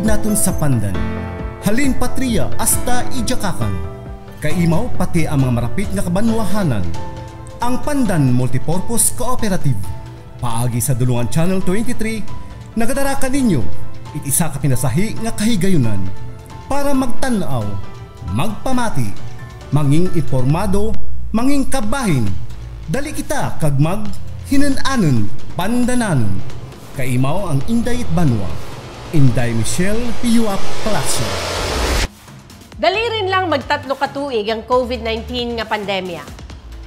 naton sa Pandan. Halin patriya hasta Ijakakan. Kaimaw pati ang mga marapit nga kabanwahanan. Ang Pandan Multipurpose Cooperative. Paagi sa Dulungan Channel 23, nagadara ka ninyo itisa ka pinasahi nga kahigayunan para magtanaw, magpamati, manging impormado, manging kabahin. Dali kita kag mag hinananon, pandananon. Kaimaw ang Inday Banwa. Inday Michelle Piyuap Palacio. Dali rin lang magtatlo ka tuig ang COVID-19 nga pandemya.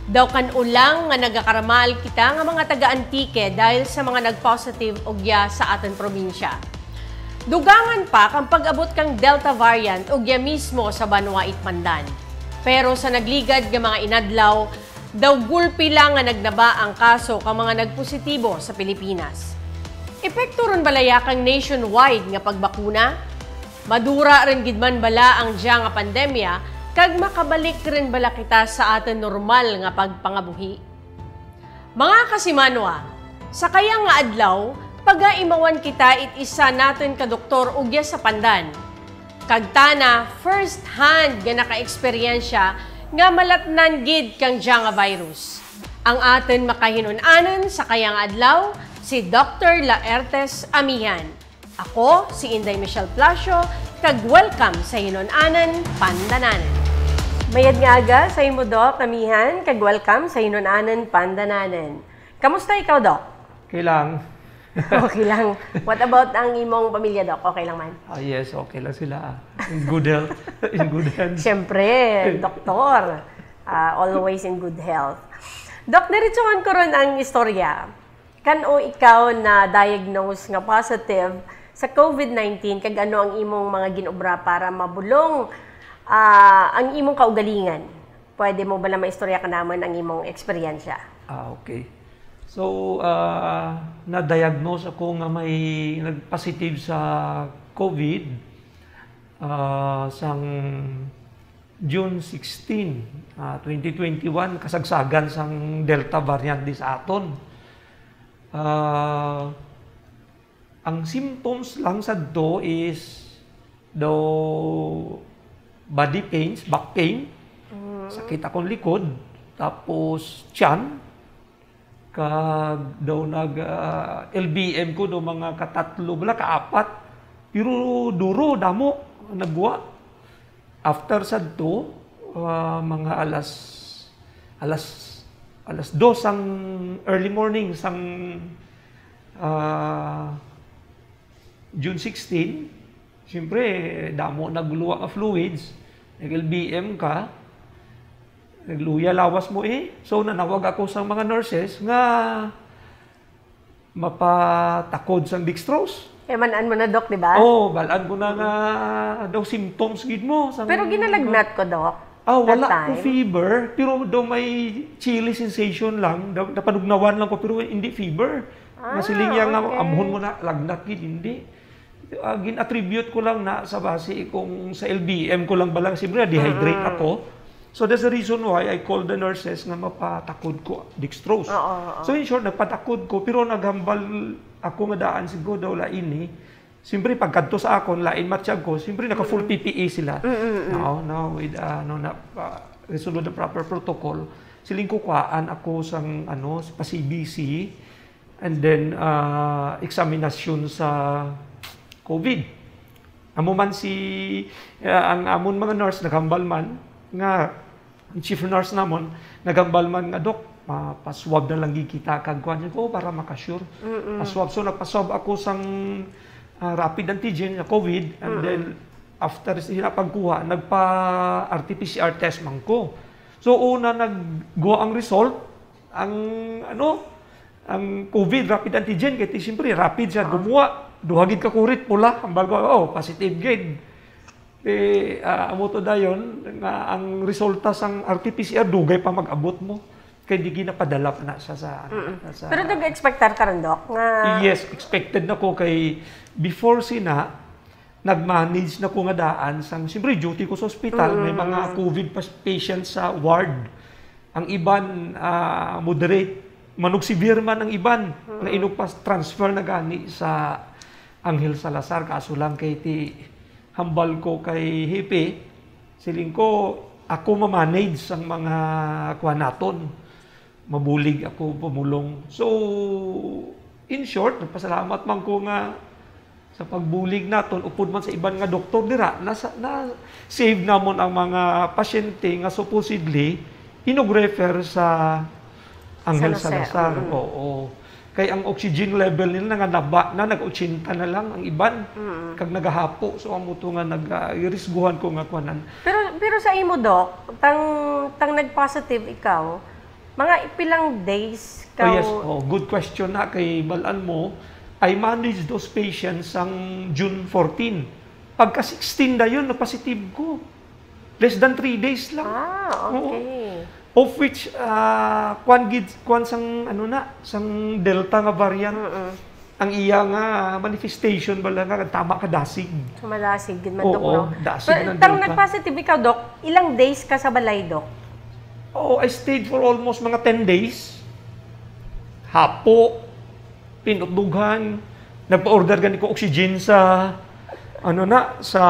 Daw kan ulang nga nagakaramal kita nga mga taga-antike dahil sa mga nag-positive ogya sa aton probinsya. Dugangan pa kang pag-abot kang Delta variant ogya mismo sa Banwa Itmandan. Pero sa nagligad nga mga inadlaw, daw gulpi lang nga nagnaba ang kaso kang mga nagpositibo sa Pilipinas. Epekto ron balaya kang nationwide nga pagbakuna? Madura rin gidman bala ang diya nga pandemya kag makabalik rin bala kita sa aton normal nga pagpangabuhi. Mga kasimanwa, sa kaya nga adlaw, pagaimawan kita it-isa natin ka doktor ugya sa Pandan. Kagtana first hand nga naka-eksperyensya nga malatnan gid kang diya nga virus. Ang aton makahinunanan sa kaya nga adlaw, si Dr. Laertes Amihan. Ako, si Inday Michelle Palacio, kag-welcome sa Hinunanan Pandananan. Mayad nga aga sa imo, Doc Amihan, kag-welcome sa Hinunanan Pandananan. Kamusta ikaw, Doc? Okay lang. Okay lang. What about ang imong pamilya, Doc? Okay lang man? Yes, okay lang sila. In good health. In good hands. Siyempre, doktor. Always in good health. Doc, naritsuhan ko ron ang istorya. Kano ikaw na diagnose nga positive sa COVID-19 kag ano ang imong mga ginobra para mabulong ang imong kaugalingan? Pwede mo bala maistorya ka naman ang imong eksperyensya? Okay. So, na-diagnose ako nga may nag-positive sa COVID sang June 16, 2021, kasagsagan sang Delta variant di sa aton. Ang symptoms lang sa do is daw body pains, back pain, sakit akong likod, tapos tiyan, kag daw LBM ko daw mga katatlo, bala kaapat, pero duro, damo, nagwa. After sa do, mga alas 2 ang early morning sang June 16, siyempre damo nagluwa ka fluids, nag-LBM ka, nagluya lawas mo So nanawag ako sa mga nurses nga mapatakod sang dextrose. Manan mo na, Doc, di ba? Balaan ko na nga daw symptoms gid mo. Pero ginalagnat ko, Doc. Wala ko fever, pero daw may chilly sensation lang, napanugnawan lang ko, pero hindi fever. Masiling nga amhon mo na, lagnat gid, hindi. Gin-attribute ko lang na sa base kung sa LBM ko lang balang, siyempre dehydrate ako. So that's the reason why I called the nurses nga mapatakod ko dextrose. So in short, nagpatakod ko, pero naghambal ako nga daan siguro daw lain siyempre pagkadto sa akon, lain matsyag ko, siyempre naka-full PPE sila. Now with resolve the proper protocol, siling kukwaan ako sang pa CBC, and then examinasyon sa COVID. Amo man ang amon mga nurse naghambal man nga chief nurse namon naghambal man nga, Dok, paswab na lang kita kag kuan ko para makasure. Paswab, so nagpaswab ako sang rapid antigen na COVID, and then after sila pagkuha nagpa-RT-PCR test man ko. So una naggo ang result ang COVID rapid antigen kay siyempre rapid siya gumuha, duhagid ka kurit pula ang bago positive gid. Amo to dayon nga ang resulta sang RT-PCR dugay pa mag-abot mo. Kaya di ginapadala pa na siya sa... Pero nag-expectar ka rin, Doc? Yes, expected na ko kay before nag-manage na ko nga daan sang siyempre duty ko sa ospital, may mga COVID patients sa ward. Ang iban moderate, manog severe man ang iban, na inugpas transfer na gani sa Angel Salazar, kaso lang kay ti hambal ko kay Hepe, siling ko, ako mamanage ang mga kwanaton. Mabulig ako pumulong. So, in short, nagpasalamat man ko nga sa pagbulig naton, upod man sa iban nga doktor dira, na save namon ang mga pasyente nga supposedly inog-refer sa Angel Salazar. Oo. Kay ang oxygen level nila nga naba na nag-80 na lang ang iban kag nagahapo, so amo to nga nag-irisguhan ko nga kuanan. Pero sa imo Doc, tang nag-positive ikaw, mga ipilang days ka? Oh yes, good question na kay balaan mo. I managed those patients ang June 14. Pagka 16 na yun, na-positive ko. Less than 3 days lang. Okay. Oo. Of which, kwan sang, sang Delta nga variant. Ang iya nga manifestation bala nga, tama ka dasig. Sumalasig, gid man Doc, no? Dasig ng Tang Delta. nag-positive ikaw, Doc, ilang days ka sa balay, Doc? I stayed for almost mga 10 days. Hapo, pinutdugan, nagpa-order gani ko oxygen sa sa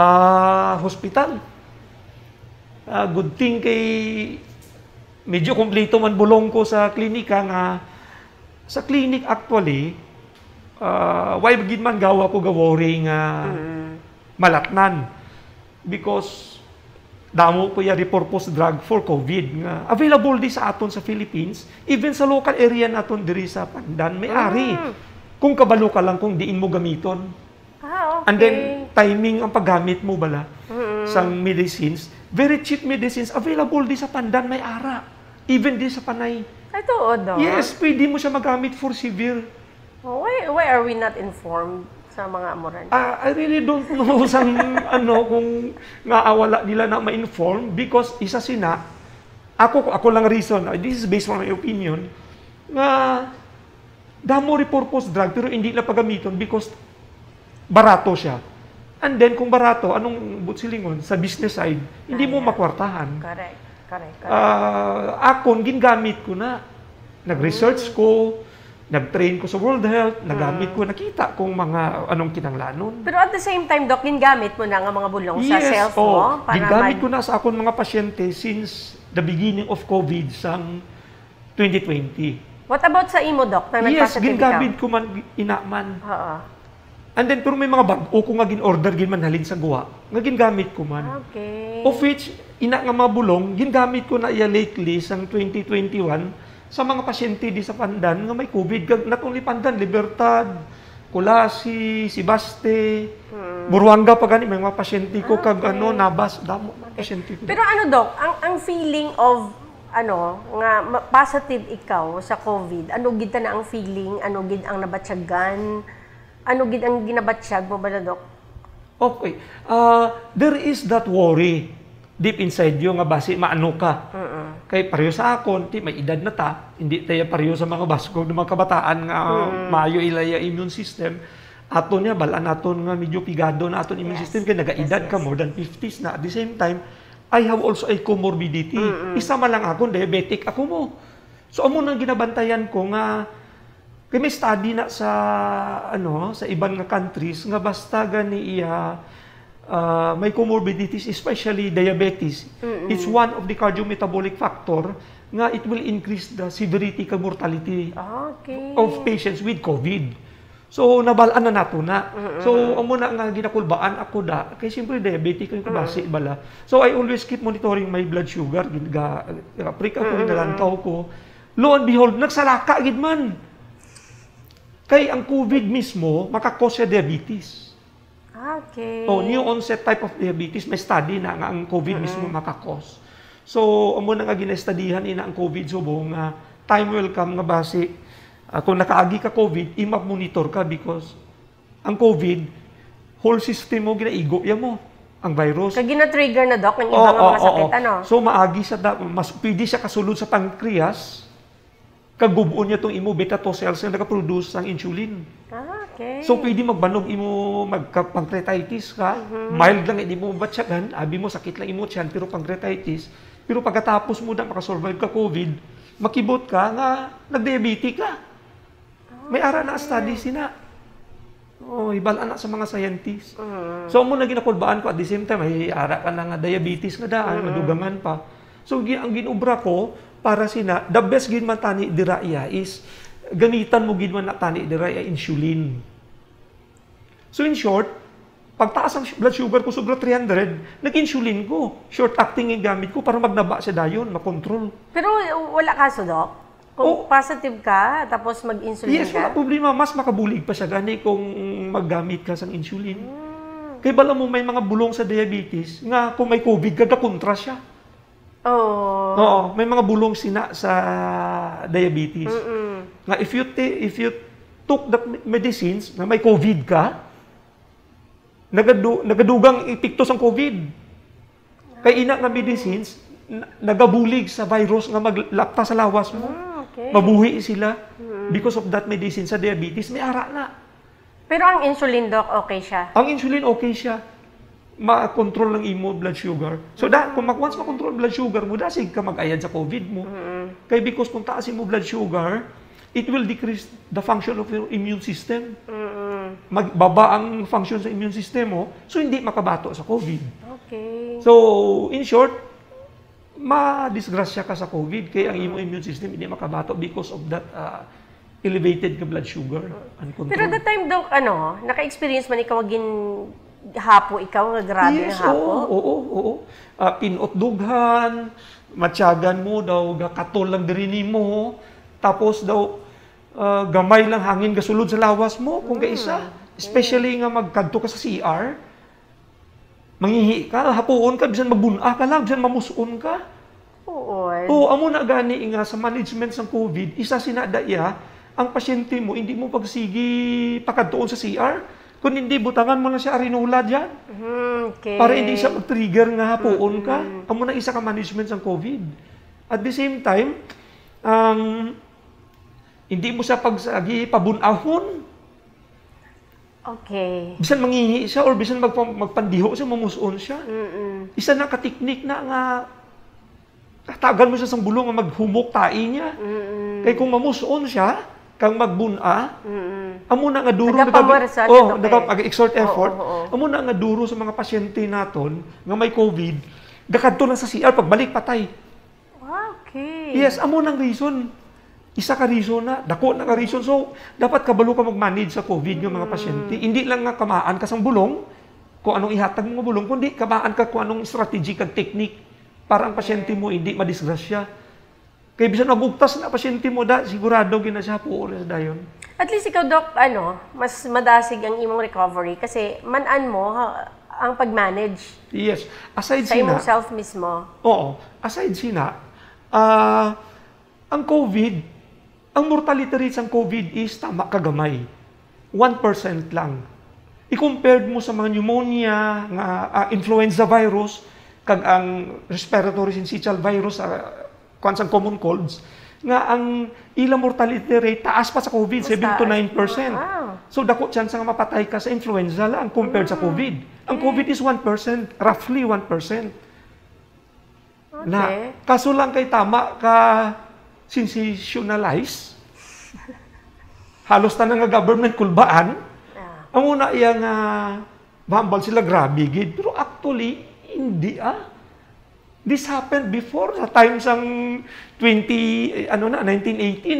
hospital. Good thing kay medyo kumpleto man bulong ko sa klinika nga sa clinic actually why gid man gawa ko gawori nga malatnan because damo po ya repurpose drug for COVID nga available di sa aton sa Philippines, even sa local area naton diri sa Pandan may ari. Kung kabalo ka lang kung diin mo gamiton. Okay. And then timing ang paggamit mo bala sang medicines, very cheap medicines available di sa Pandan may ara. Even di sa Panay. Ito, Doc? Yes, pwede mo siya magamit for severe. Why are we not informed sa mga amuran? I really don't know kung naawala nila na ma-inform because isa sina, ako lang reason, this is based on my opinion, nga damo repurpose drug pero hindi na pagamiton because barato siya. And then kung barato, anong butsilingon sa business side, hindi mo makwartahan. Correct. Akon, gingamit ko na. Nag-research ko, nag-train ko sa World Health, nagamit ko, nakita kung mga anong kinanglanon. Pero at the same time, Doc, gingamit mo na nga mga bulong sa self mo? Gingamit ko na sa akon mga pasyente since the beginning of COVID sang 2020. What about sa imo, Doc? Na Yes, nagpositive gingamit ko man, inaman. Oo. And then, pero may mga bag-o ko nga gin-order gin man halin sa guwa. Nga gingamit ko man. Okay. Of which, ina nga mabulong, gingamit ko na iya lately sang 2021 sa mga pasyente di sa Pandan nga may COVID. Not only Pandan, Libertad, Kulasi, Sibaste, Buruanga pa gani, may mga pasyente ko kag Nabas, damo pasyente ko. Pero Doc, ang feeling of nga positive ikaw sa COVID, ano gid na ang feeling, ano gid ang nabatsyagan, ano gid ang ginabatsyag mo ba na, Doc? Okay. There is that worry deep inside you nga basi maano ka. Kay pareho sa akon, may edad na ta, hindi tayo pareho sa mga baskog ng mga kabataan nga maayo ilaya immune system. Aton niya, balaan naton nga medyo pigado na aton immune system, kaya nag-edad ka more than 50s na. At the same time, I have also a comorbidity. Isa man lang ako, diabetic ako mo. So, amo nang ginabantayan ko nga, kaya may study na sa, sa ibang nga countries, nga basta gani iya, may comorbidities, especially diabetes. It's one of the cardiometabolic factor nga it will increase the severity ka mortality of patients with COVID. So, nabalaan na nato na. So, amo na nga ginakulbaan ako da. Kaya siyempre, diabetic ko yung kabasi bala. So, I always keep monitoring my blood sugar. Prick ako, nalantaw ko. Lo and behold, nagsalaka, gid man. Kaya ang COVID mismo, makakose diabetes. Okay. So, new onset type of diabetes, may study na nga ang COVID mismo makakos. So, amo na nga gina-studyhan ina ang COVID subong time will come nga base kung nakaagi ka COVID, i-monitor ka because ang COVID, whole system mo ginaigo ya mo ang virus. Kaya gina-trigger na, Doc, ng ibang mga sakit, So, maagi sa mas pwede siya kasulod sa pancreas, kagubuon niya itong imo beta 2 cells na nakaproduce ng insulin. Okay. So, pwede magbanog imo magka-pancreatitis ka, mild lang, hindi mo batsyagan, abi mo, sakit lang imo tiyan, pero pancreatitis. Pero pagkatapos mo na makasurvive ka COVID, makibot ka nga, nag-diabetic ka. May ara na study sina. Oh, ibala na sa mga scientists. So, amo na ginakulbaan ko at the same time, ay ara ka na nga diabetes nga daan, madugangan pa. So, ang ginubra ko, para sina, the best gin man tani diraya is, gamitan mo gin man na tani diraya insulin. So, in short, pagtaas ang blood sugar ko sobra 300, nag-insulin ko. Short-acting yung gamit ko para magnaba siya dayon, makontrol. Pero wala kaso, Doc? Kung positive ka, tapos mag-insulin Yes, ka? wala problema. Mas makabulig pa siya gani kung maggamit ka ng insulin. Kaya bala mo may mga bulong sa diabetes, nga kung may COVID ka, kontra siya. Oo, may mga bulong sina sa diabetes. Nga if you took the medicines na may COVID ka, nagadugang epekto sa COVID. Kaya ina nga medicines, nagabulig sa virus nga maglapta sa lawas mo. Okay. Mabuhi sila because of that medicine sa diabetes, may ara na. Pero ang insulin, Doc, okay siya? Ang insulin, okay siya. Ma-control ng imo blood sugar. So, kung once ma-control blood sugar mo, dasig ka mag-ayad sa COVID mo. Kaya because kung taasin mo blood sugar, it will decrease the function of your immune system. Magbaba ang function sa immune system mo, so hindi makabato sa COVID. Okay. So, in short, ma-disgrasya ka sa COVID kaya ang imong immune system hindi makabato because of that elevated ka blood sugar. Pero the time, Doc, naka-experience man ikaw maging hapo, ikaw nga grabe yes, ng hapo? Oo. Pinot dughan, matyagan mo daw, katol lang diri mo, tapos daw, gamay lang hangin gasulod sa lawas mo, kung kaisa. Especially nga magkadto ka sa CR, mangihi ka, hapuon ka, bisan magbuna ka lang, bisan mamusuon ka. Oo, amo na gani nga sa management ng COVID, isa sinadaya, ang pasyente mo, hindi mo pagsigi pakadtoon sa CR. Kung hindi, butangan mo na siya arinula dyan. Okay. Para hindi siya mag-trigger nga hapuon ka. Amo na isa ka management ng COVID. At the same time, hindi mo siya pagsagi pabunahon. Okay. Bisan mangihi siya or bisan magpandiho siya, mamusuon siya. Isa na ka-technique na nga tagal mo siya sa bulong nga maghumok tai niya. Kaya kung mamusuon siya, kang magbuna, amo na nga duro nag-exert effort. Amo na nga duro sa mga pasyente naton nga may COVID, gakadto na sa CR pagbalik patay. Okay. Yes, amo nang reason. Isa ka reason na, dako na ka reason. So, dapat kabalo ka mag-manage sa COVID ng mga pasyente. Hindi lang nga kamaan ka sa bulong, kung anong ihatag mo bulong, kundi kamaan ka kung anong strategy kag technique para ang pasyente mo hindi madisgrasya. Kaya bisan magugtas na pasyente mo, sigurado ginasya po ulit dayon. At least ikaw, Doc, mas madasig ang imong recovery kasi manan mo ang pag-manage. Yes. Aside sa sina, imong self mismo. Oo. Aside sina, ang COVID, ang mortality rate ng COVID is tama kagamay. 1% lang. I-compared mo sa mga pneumonia, nga, influenza virus, kag ang respiratory syncytial virus, sa common colds, nga ang ilang mortality rate taas pa sa COVID, 7 to 9%. Wow. So, dako chance nga mapatay ka sa influenza lang compared sa COVID. Ang COVID is 1%, roughly 1%. Okay. Na, kaso lang kay tama ka sensationalize. Halos na nga government kulbaan. Ang una iya nga bahambal sila grabe gid, pero actually hindi This happened before sa time sang 1918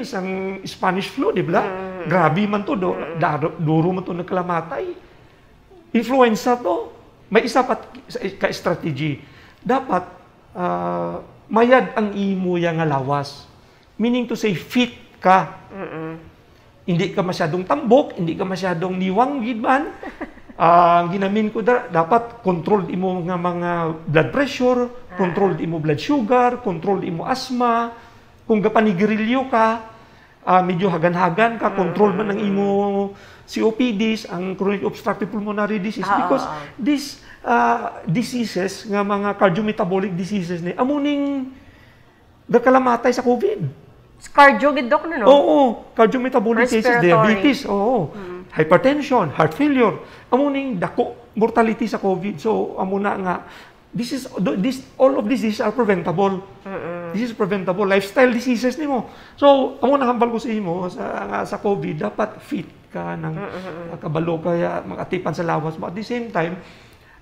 sang Spanish flu, di ba? Grabe man to duro man to nagkalamatay. Influenza to. May isa pa ka strategy. Dapat mayad ang imo yang nga lawas. Meaning to say, fit ka. Hindi ka masyadong tambok, hindi ka masyadong niwanggid man. Ang ginamin ko dapat controlled imo nga mga blood pressure, controlled imo blood sugar, controlled imo asthma. Kung gapanigirilyo ka, medyo hagan-hagan ka, control man ang imo COPDs, ang chronic obstructive pulmonary disease. Because these diseases, nga mga cardiometabolic diseases, amuning gakalamatay sa COVID. Cardio, Doc, no? Oo, cardiometabolic disease, diabetes, hypertension, heart failure. Amuning dako mortality sa COVID. So, amuna nga, all of these are preventable. This is preventable. Lifestyle diseases nimo. So, amo nahambal ko sa imo sa COVID, dapat fit ka ng kabalo kaya makatipan sa lawas mo. At the same time,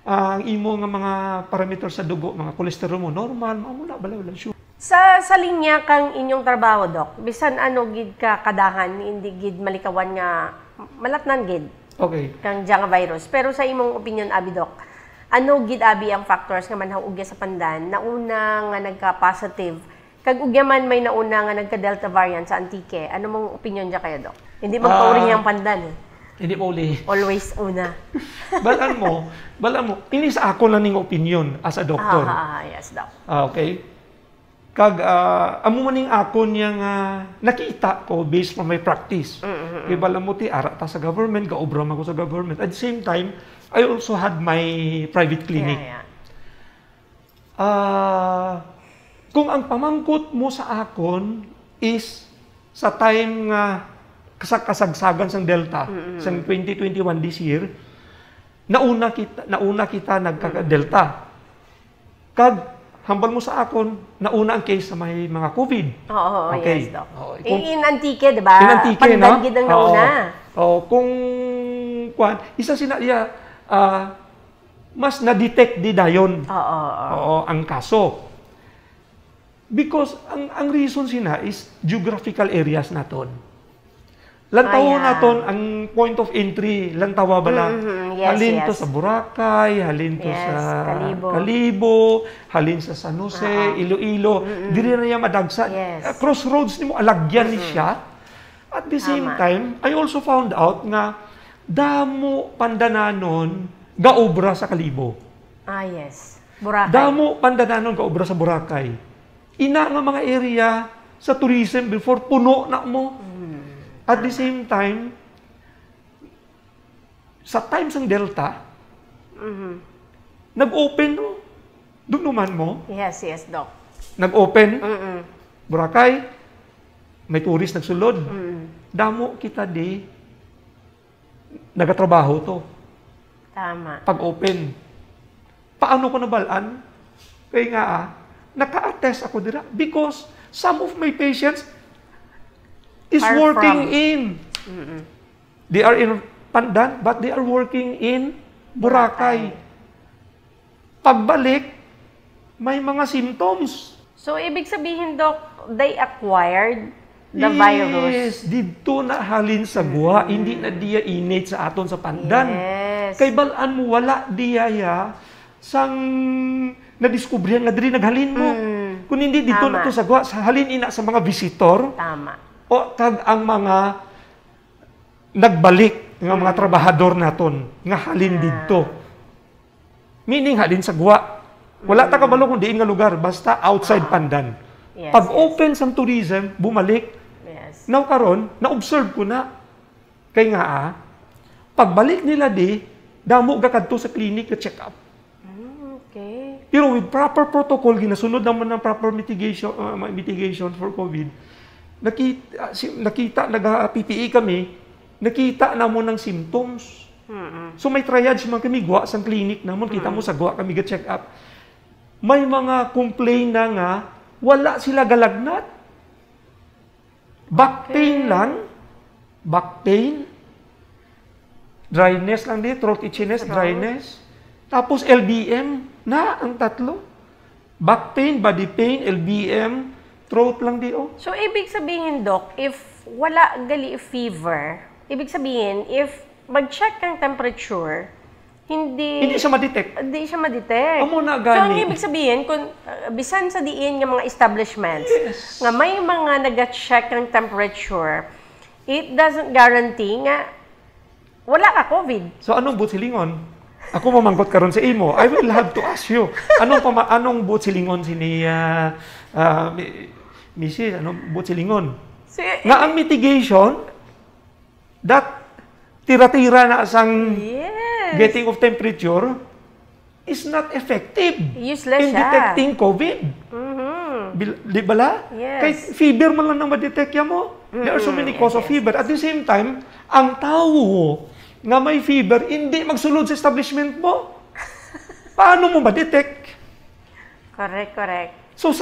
ang imo nga mga parameters sa dugo, mga cholesterol mo normal, amo na bala sure. Sa linya kang inyong trabaho, Doc, bisan ano gid ka kadahan, hindi gid malikawan nga malatnan gid. Okay. Kang diyang virus. Pero sa imong opinion, Abi Doc, ano gid abi ang factors nga manhaw ugya sa pandan nauna nga nagka-positive kag ugya man may nauna nga nagka-Delta variant sa Antique? Ano mong opinion diya kayo, Doc? Hindi magpauring ang pandan eh. Hindi mo uli. Always una. balan mo, ini sa ako lang ning opinion as a doctor. Yes, Doc. Okay. Kag amo maning ako niya nga nakita ko based from my practice. Kay balam mo ti ara ta sa government, gaobra man ko sa government. At the same time, I also had my private clinic. Kung ang pamangkot mo sa akon is sa time nga kasagsagan sang Delta sa 2021 this year, nauna kita nagka-Delta. Kag hambal mo sa akon, nauna ang case sa may mga COVID. Oo, okay. Yes, Doc. In Antique, di ba? In Antique, no? Pandangid ang nauna. Kung isa mas na-detect di dayon. Ang kaso. Because ang reason sina is geographical areas naton. Lantaw naton ang point of entry, lantawa bala. Halin to sa Boracay, halin to sa Kalibo, halin sa San Jose, Iloilo. Diri na niya madagsa. Crossroads nimo alagyan ni siya. At the same time, I also found out nga damo pandananon gaobra sa Kalibo. Boracay. Damo pandananon gaobra sa Boracay. Ina nga mga area sa tourism before puno na mo. At the same time, sa times ng Delta, nag-open, doon naman mo. Yes, Doc. Nag-open, Boracay, may tourist nagsulod. Damo kita di, nagatrabaho to. Tama. Pag-open. Paano ko nabalaan? Kaya nga, naka-attest ako dira because some of my patients is working in. They are in Pandan, but they are working in Boracay. Pagbalik, may mga symptoms. So, ibig sabihin, Doc, they acquired the virus. Yes, dito na halin sa guwa, hindi na diya innate sa aton sa Pandan. Yes. Kay balaan mo, wala diya sang nadiskubrihan nga diri naghalin mo. Kung hindi dito na to sa guwa, sa halin ina sa mga visitor. Tama. O tag ang mga nagbalik ng mga trabahador naton nga halin dito. Meaning halin sa guwa. Wala ta kabalo kung diin nga lugar, basta outside Pandan. Pag open sa tourism, bumalik. Now karon, na-observe ko na. Kay nga pagbalik nila damo gakadto sa clinic na check up. Okay. Pero with proper protocol, ginasunod naman ng proper mitigation for COVID. Nakita nag-PPE kami, nakita na mo ng symptoms. So may triage man kami, guwa sa clinic namon, kita mo sa guwa kami ga-check up. May mga complain na nga, wala sila galagnat. Back pain lang. Back pain. Dryness lang throat itchiness, dryness. Tapos LBM na ang tatlo. Back pain, body pain, LBM, throat lang So, ibig sabihin, Doc, if wala gali fever, ibig sabihin, if mag-check ng temperature, hindi siya ma-detect. Hindi siya ma-detect. Amo na So, ang gani. ibig sabihin, kung bisan sa diin ng mga establishments, nga may mga nag-check ng temperature, it doesn't guarantee nga wala ka COVID. So, anong butsilingon? Ako mamangkot karon sa imo. I will have to ask you. Anong butsilingon sini Mrs. Anong butsilingon? Nga ang mitigation, that tira-tira na sang getting of temperature is not effective Useless in detecting COVID. Di bala? Yes. Kay fever man lang nang ma-detect mo. There are so many causes of fever. At the same time, ang tao nga may fever, hindi magsulod sa establishment mo. Paano mo ma-detect? Correct. So,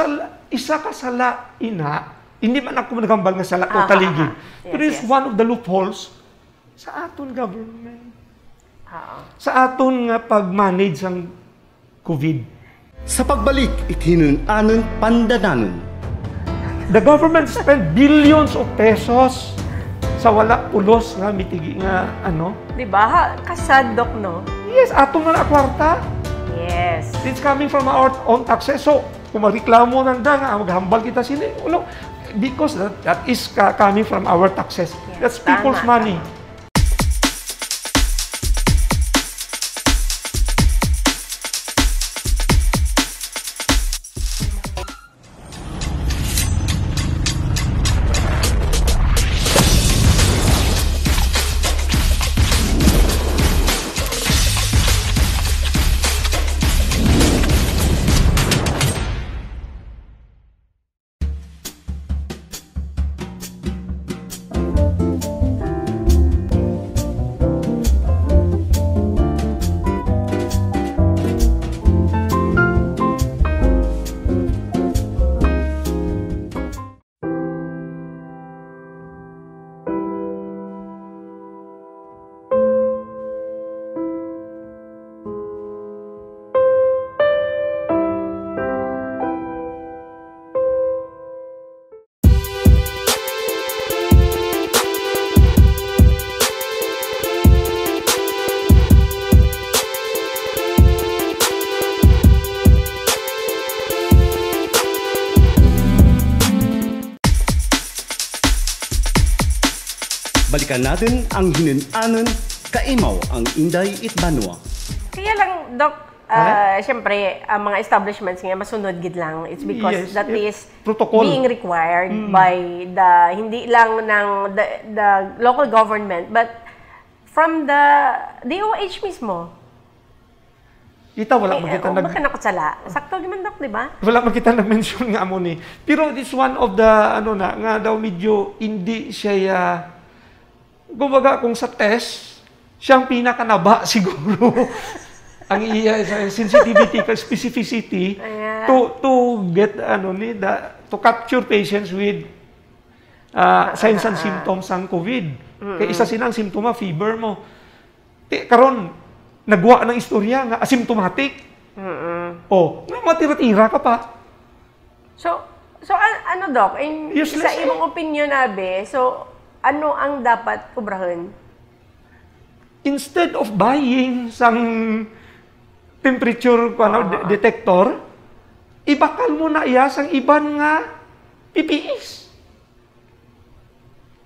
isa ka sala ina, hindi man ako nagambal nga sala totally gid. Pero it's one of the loopholes sa aton government. Sa aton nga pag-manage ang COVID. Sa pagbalik, ikinunanon pandananon. The government spent billions of pesos sa wala pulos nga mitigi nga ano. Diba? Kasad, Doc, no? Yes, atong na kwarta. Yes. It's coming from our own taxes. So, kung magreklamo nanda nga, maghambal kita sila. No, because that is coming from our taxes. Yes, That's people's tama, money. tama. Balikan natin ang hinunanon, kaimaw ang Inday Itbanwa. Kaya lang, Doc, siyempre, ang mga establishments nga masunod gid lang. It's because that is protocol being required by the, hindi lang ng the local government, but from the DOH mismo. Kita wala makita Baka nakutsala. Sakto naman, Doc, di ba? wala makita nag-mention nga amo ni. Pero this one of the ano na nga daw medyo hindi siya kumbaga kung sa test siyang pinakanaba siguro ang iya sensitivity specificity to get ano ni to capture patients with signs and symptoms ng COVID. Kaya isa silang simptoma fever mo. Karon nagwa ng istorya nga asymptomatic. Oh, matira-tira ka pa. So ano, Doc, sa imong opinion, Abe, so ano ang dapat kubrahan? Instead of buying sang temperature detector, ibakal mo na iya sang iban nga PPEs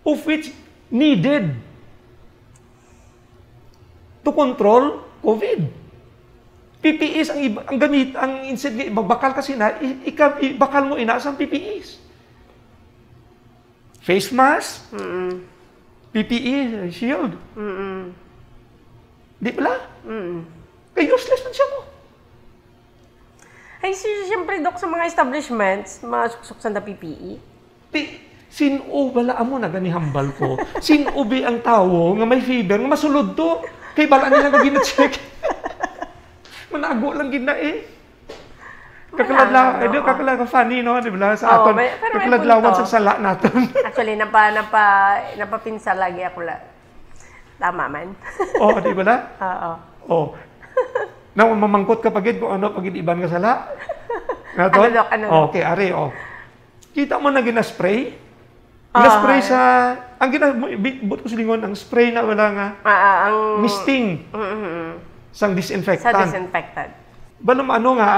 of which needed to control COVID. PPEs ang gamit, ang instead magbakal kasi na, ibakal mo ina sang PPEs. Face mask, PPE, shield. Di pala? Kaya useless man siya mo. Ay, siyempre, Doc, sa mga establishments, masuksok sa na PPE. Sino bala mo na ganihambal ko? Sino ba ang tao nga may fever, nga masulod to? Kay bala nila nga gina-check. Manago lang gina Kakaladlawan, funny, no? Di ba? Sa aton, kakaladlawan sa sala natin. Actually, napapinsa lagi ako la. Tama man. Oh, di ba na? Oo. Oh. Na mamangkot ka pagid kung ano pagid iban ka sala. Ano, Doc? Okay, are, Kita mo na gina-spray? Gina-spray sa, ang ginabot ko silingon, ang spray na wala nga, ang misting. Sang disinfectant. Sa disinfectant. Balam ano nga,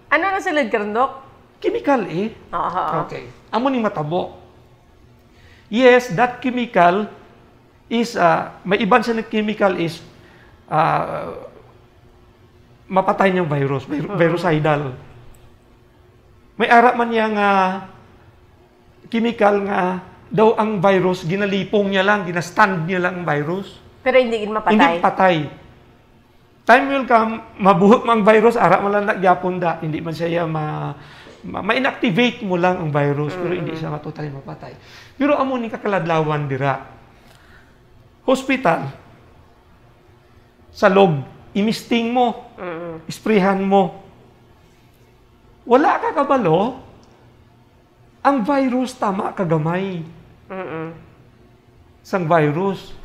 ano na silid ka rin, Doc? chemical Okay. Amo ni matabo. Yes, that chemical is, may iban sa chemical is, mapatay niyang virus, virucidal. May ara man niya nga chemical nga daw ang virus, ginalipong niya lang, ginastand niya lang ang virus. Pero hindi mapatay? Hindi patay. Time will come, mabuhot mang virus, ara mo lang nagyapon da, hindi man siya ma-inactivate mo lang ang virus, pero hindi siya totally mapatay. Pero amo ni kakaladlawan dira. Hospital, sa log, imisting mo, isprehan mo. wala ka kabalo, ang virus tama kagamay. Sang virus.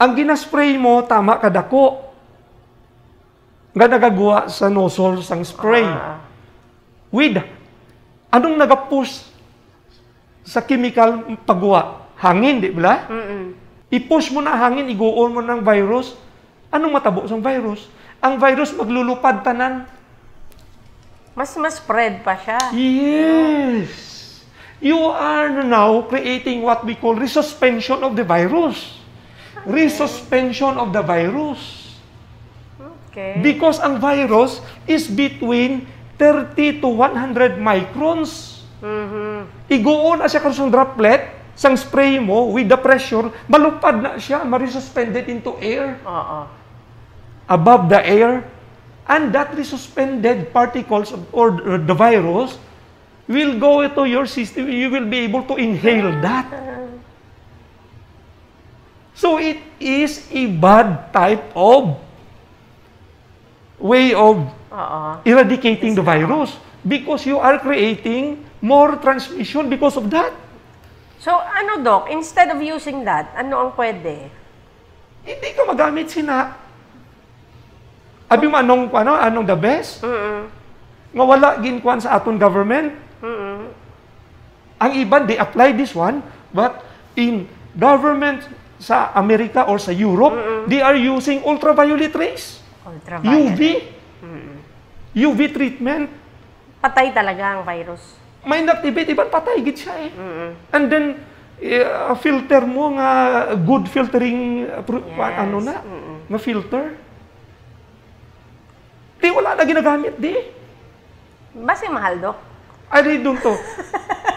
Ang ginaspray mo, tama kadako. Nga nagagawa sa nozzle sang spray. With, anong nagapush sa chemical paggawa? Hangin, di ba? I-push mo na hangin, iguon mo ng virus. Anong matabo sang virus? Ang virus maglulupad tanan. Mas spread pa siya. Yes. You are now creating what we call resuspension of the virus. Resuspension of the virus. Okay. Because ang virus is between 30 to 100 microns. Iguon na siya karong droplet, sang spray mo with the pressure, malupad na siya, ma-resuspended into air. Above the air. And that resuspended particles or the virus will go into your system. You will be able to inhale that. So it is a bad type of way of eradicating the virus because you are creating more transmission because of that. So, ano, Doc? Instead of using that, ano ang pwede? Hindi ka magamit sina. Abi mo anong the best? Nga wala ginkuan sa aton government. Ang iban, they apply this one, but in government sa Amerika or sa Europe, they are using ultraviolet rays. UV. UV treatment. Patay talaga ang virus. May inactivate, iban patay, gid siya eh. And then, filter mo nga good filtering, nga filter. Di wala na ginagamit, di. Basta mahal, Doc. Ay, doon to.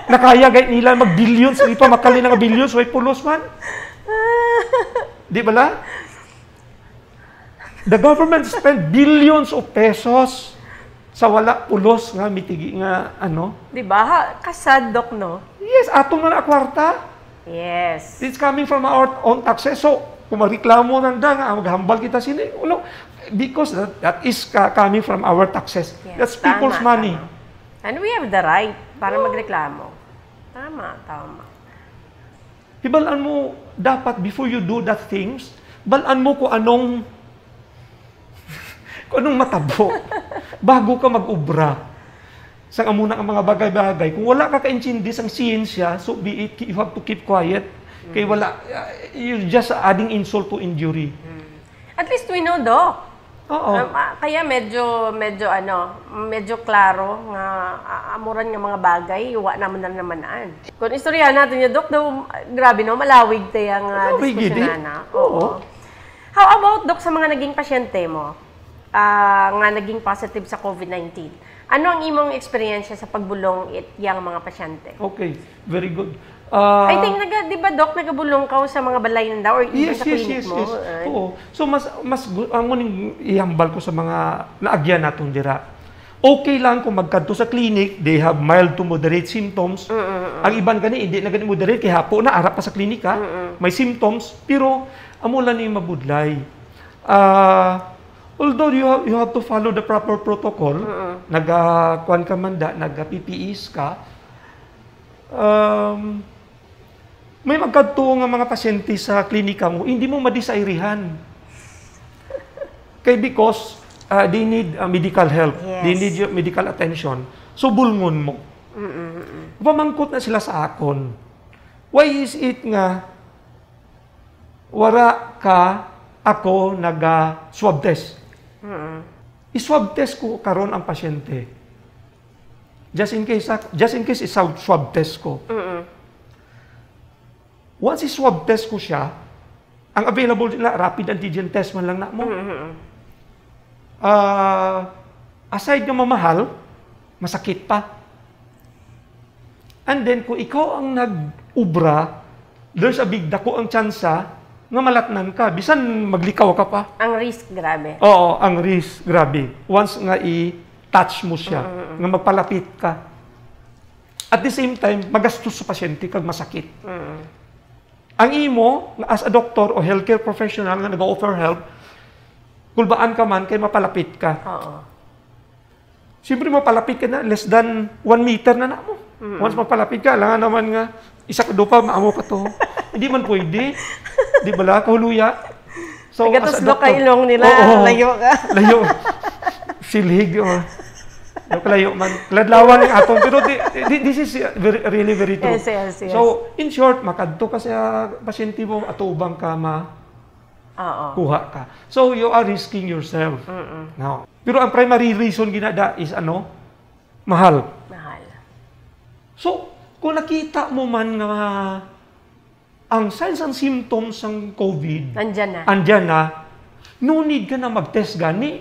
Nakaya gayet nila mag-billions, hindi pa makali na billions, way pulos man. Di ba la? The government spent billions of pesos sa wala pulos nga mitigi nga ano. Di ba? Kasad, Doc, no? Yes, atong na kwarta. Yes. It's coming from our own taxes. So, kung magreklamo nanda nga, maghambal kita sila. No, because that is coming from our taxes. Yes, That's people's money. Tama. And we have the right para magreklamo. Tama. Ibalaan mo, dapat before you do that things, balaan mo kung anong matabo bago ka mag-ubra. Sa amuna ang mga bagay-bagay. Kung wala ka kaintindi sang siyensya, so be it, you have to keep quiet. Kaya wala, you're just adding insult to injury. At least we know, Doc. Oo. Kaya medyo klaro nga amuran nga mga bagay, iwa naman na namanaan. Kung istoryahan natin yung Doc, grabe no, malawig tayang diskusyonan na. Oo. How about, Doc, sa mga naging pasyente mo, nga naging positive sa COVID-19? Ano ang imong experience sa pagbulong yang mga pasyente? Okay, very good. I think, di ba, Doc, nagabulong ka sa mga balay nanda or even sa clinic mo? Yes. Oo. So, mas ang muning ihambal ko sa mga naagyan natong dira. Okay lang kung magkadto sa clinic, they have mild to moderate symptoms. Ang iban gani, hindi na gani moderate, kaya hapo na, arap pa sa klinika. May symptoms, pero amo lang yung mabudlay. Although you have to follow the proper protocol, nag-kuan ka manda, nag-PPEs ka, may magkadto nga mga pasyente sa klinika mo, hindi mo madisairihan. Because they need medical help. Yes. They need medical attention. So, bulngon mo. Pamangkot na sila sa akon. Why is it nga wara ka ako nag-swab test? I-swab test ko karon ang pasyente. Just in case swab test ko. Once i-swab test ko siya, ang available na rapid antigen test man lang na mo. Aside nga mamahal, masakit pa. And then, kung ikaw ang nag-ubra, there's a big dako ang tsansa nga malatnan ka. Bisan maglikaw ka pa. Ang risk, grabe. Oo, ang risk, grabe. Once nga i-touch mo siya, nga magpalapit ka. At the same time, magastos sa pasyente kag masakit. Ang imo, as a doctor o healthcare professional nga nag-offer help, kulbaan ka man, kay mapalapit ka. Oo. Siyempre, mapalapit ka na, less than 1 meter na mo. Once mapalapit ka, alangan naman nga, isa ka doon pa, maamo ka to. Hindi man pwede. Di ba la, kahuluya? So, Tagatuslo ka ilong nila, layo ka. Layo. Silig, layo man. Ladlawan ng aton. Pero this is really very true. Yes. So, in short, makadto ka sa pasyente mo, atubang ka kuha ka. So, you are risking yourself. Now, pero ang primary reason ginada is mahal. So, kung nakita mo man nga ang signs and symptoms ng COVID, andyan na, no need ka na mag-test gani.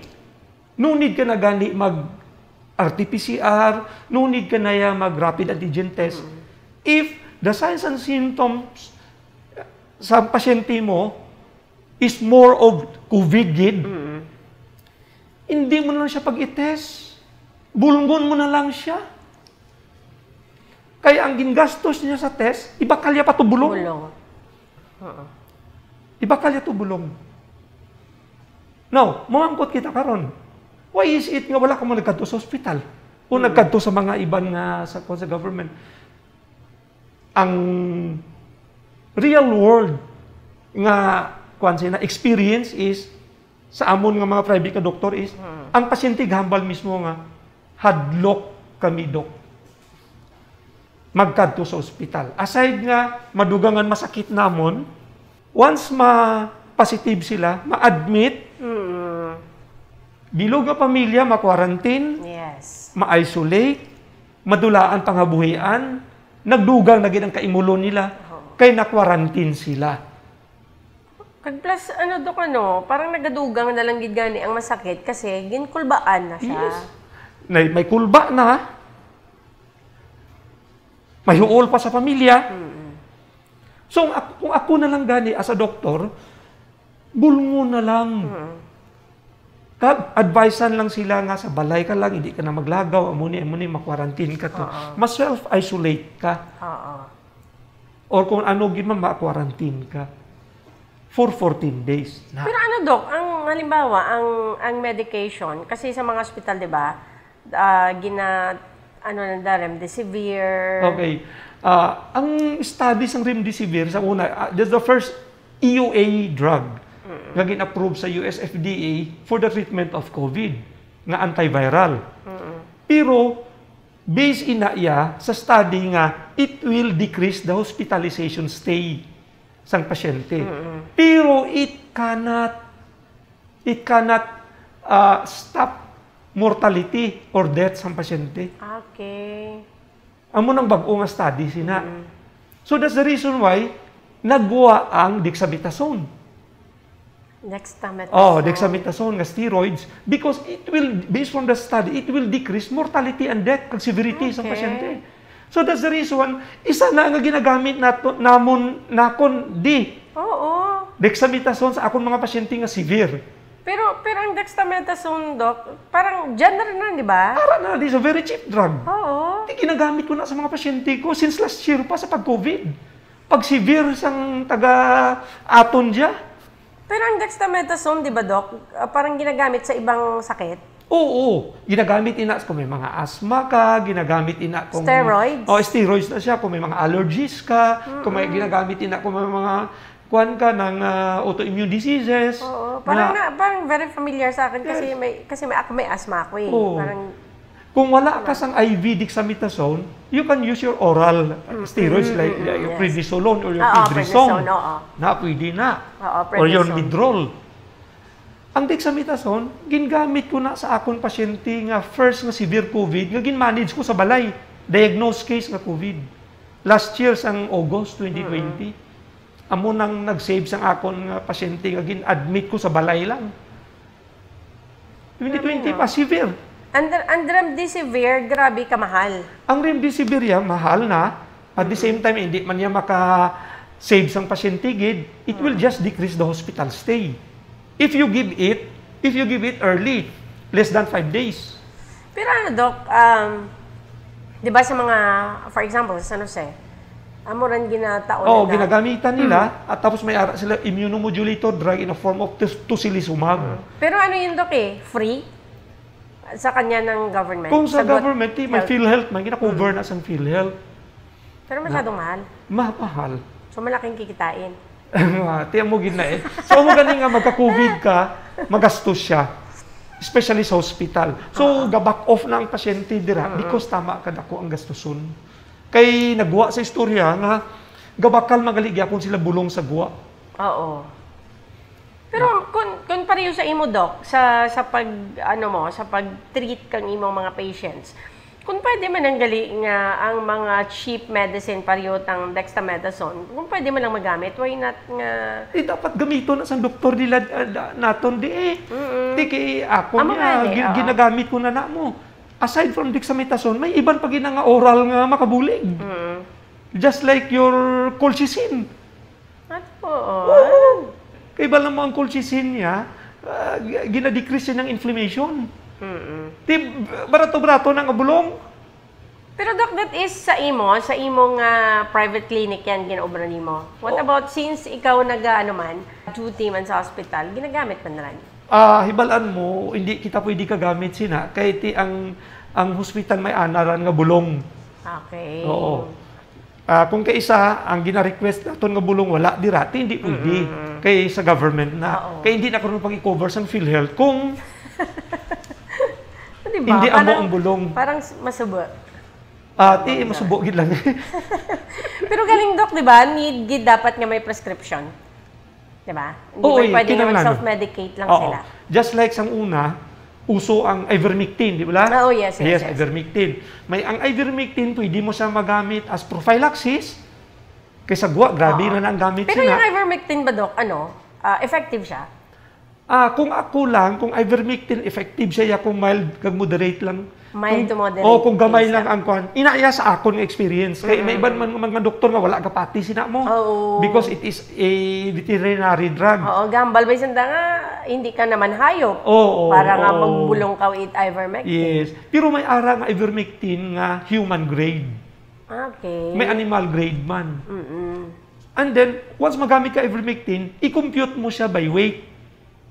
No need ka na gani mag-RT-PCR. No need ka na mag-rapid antigen test. If the signs and symptoms sa pasyente mo is more of COVID gid, hindi mo na lang siya pag-i-test. Bulungon mo na lang siya. Kaya ang gingastos niya sa test, ibakalya pa to bulong. Ibakalya to bulong. Now, mangangkot kita karon. Why is it nga wala ka mo nagkadto sa hospital? O nagkadto sa mga iban nga sa government? Ang real world nga na experience is sa amon nga mga private ka doktor is ang pasyente gahambal mismo nga hadlok kami dok magkadto sa ospital. Aside nga madugangan masakit namon, once ma-positive sila, ma-admit, bilog nga pamilya, ma-quarantine, ma-isolate, madulaan pangabuhian, nagdugang na gid ang kaimulon nila, kay na-quarantine sila. Plus, parang nagadugang na lang gid gani ang masakit kasi ginkulbaan na siya. Yes. May kulba na, may huol pa sa pamilya. So, kung ako na lang gani as a doktor, bulmo na lang. Advisean lang sila nga sa balay ka lang, hindi ka na maglagaw, amuni, ma-quarantine ka to. Mas self-isolate ka. Or kung ano, ma-quarantine ka. For 14 days. Pero Dok, halimbawa, ang medication, kasi sa mga hospital, di ba, remdesivir. Okay. Ang studies ng remdesivir, sa una, that's the first EUA drug na gin-approve sa US FDA for the treatment of COVID, nga antiviral. Pero, based iya sa study nga, it will decrease the hospitalization stay sang pasyente. Pero it cannot stop mortality or death sang pasyente. Okay. Amo nang bag-o nga study sina. So that's the reason why nagwa ang dexamethasone. Dexamethasone nga steroids because it will, based from the study, it will decrease mortality and death kag severity sang pasyente. So that's the reason, isa na nga ginagamit namon dexamethasone sa akong mga pasyente nga severe. Pero ang dexamethasone, Doc, parang general na, di ba? Para na, it's a very cheap drug. Oo. Ginagamit ko na sa mga pasyente ko since last year pa sa pag-COVID. Pag severe sang taga-aton dya. Pero ang dexamethasone, di ba, Doc, parang ginagamit sa ibang sakit? Oo. Ginagamit ina kung may mga asthma ka, ginagamit ina kung... Steroids? Steroids na siya. Kung may mga allergies ka, kung may ginagamit ina kung may mga kuwan ka ng autoimmune diseases. Oo. Parang very familiar sa akin kasi may asthma ako eh. Parang, kung wala ka sang IV dexamethasone, you can use your oral steroids like prednisolone or your prednisone. Na pwede na. Or your Midrol. Ang dexamethasone, gingamit ko na sa akong pasyente nga first nga severe COVID, nga ginmanage ko sa balay. Diagnosed case nga COVID. Last year sang August 2020. Amo nang nag-save sang akon nga pasyente nga gin-admit ko sa balay lang. 2020 pa, severe. Ang remdesivir, grabe kamahal. Ang remdesivir mahal na. At the same time, hindi man niya maka-save sang pasyente gid, it will just decrease the hospital stay. If you give it early, less than 5 days. Pero Doc, di ba sa mga, for example, sa San Jose, amuran ginataon na ginagamitan nila at tapos may sila immunomodulator drug in a form of tocilizumab. Pero ano yun, Doc, free? sa kanya ng government? Kung sa Sagot, government, may PhilHealth man, kina-cover na sa PhilHealth. Pero masyadong mahal. Mahal. So malaking kikitain. Tiyan mo gid na eh. So mo gani nga magka-COVID ka, magastos siya. Especially sa hospital. So ga-back off na ang pasyente dira because tama ka dako ang gastuson. Kay nagwa sa istorya nga gabakal magali gyapon sila bulong sa guwa. Oo. Pero kung pareho sa imo doc sa pag sa pag-treat kang imong mga patients. Kung pwede man ang gali nga ang mga cheap medicine pareho tang dexamethasone, kung pwede man lang magamit, why not nga dapat gamiton na sa doktor nila naton di eh. Di kay ako ginagamit ko na mo. Aside from dexamethasone, may iban pa nga oral nga makabulig. Just like your colchicine. Kaya bala mo ang colchicine niya, ginadecrease niya ng inflammation. Barato-barato ng abulong. Pero Doc, that is sa imong private clinic yan ginaobra nimo. What about since ikaw duty man sa hospital, ginagamit man na rin? Hibalaan mo, hindi kita pwede kagamit sina, kaya ang hospital may anaran nga bulong. Okay. Oo. Kung kaisa, ang gina-request naton nga bulong wala dirati, hindi pwede. Kay sa government na. Kaya hindi na karoon pang i-cover sa PhilHealth kung diba? Hindi amo ang bulong. Parang masubo. Masubo gid lang. Pero galing Doc, di ba? Need dapat nga may prescription. Di ba? Hindi pwede nga self-medicate lang sila. Just like sang una, uso ang ivermectin, di ba? Oh, yes. Ivermectin. Ang ivermectin, pwede mo siya magamit as prophylaxis. Kaysa guwa, grabe na ang gamit Pero sila. yung ivermectin ba, Doc, effective siya? Kung ako lang, kung ivermectin, effective siya, kung mild, kag moderate lang. Mild to moderate. Kung gamay lang ang kwan. Inaya sa akong experience. Kaya may iban man mga doktor nga wala ka pati sina mo. Because it is a veterinary drug. Gambal ba isanda nga, hindi ka naman hayop. Para nga magbulong ka with ivermectin. Yes. Pero may ara nga ivermectin nga human grade. Okay. May animal grade man. And then, once magamit ka ivermectin, i-compute mo siya by weight.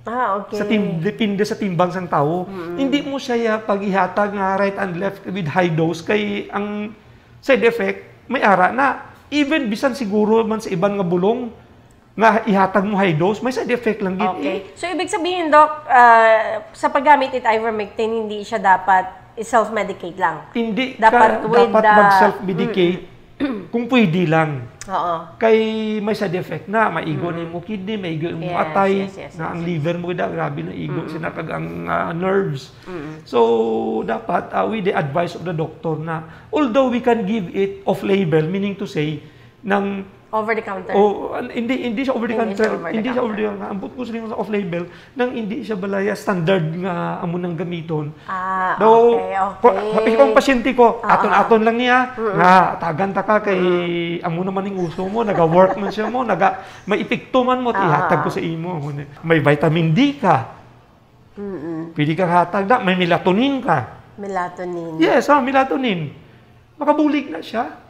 Okay. Depende sa timbang sang tao. Hindi mo siya pag-ihatag nga right and left with high dose kay ang side effect may ara na. Even bisan siguro man sa ibang nga bulong nga ihatag mo high dose, may side effect lang gid. Okay. So ibig sabihin, Doc, sa paggamit it ivermectin, hindi siya dapat self-medicate lang. Hindi dapat mag-self-medicate kung pwede lang. Kay may side effect na maigo na mo kidney, maigo mo atay, na ang liver mo grabe na igo sinatag ang nerves. So dapat with the advice of the doctor na although we can give it off label, meaning to say ng over the counter. Hindi siya over the counter. Hindi siya over the counter. Ambot ko sa off label nang hindi siya balaya standard nga amo nang gamiton. Okay. Kung pasyente ko, aton-aton lang niya nga tagan ta ka kay amo naman ning uso mo, naga-work man siya mo, may epekto man mo ihatag ko sa imo. May vitamin D ka. Pwede ka hatag na, may melatonin ka. Melatonin. Yes, melatonin. Makabulig na siya.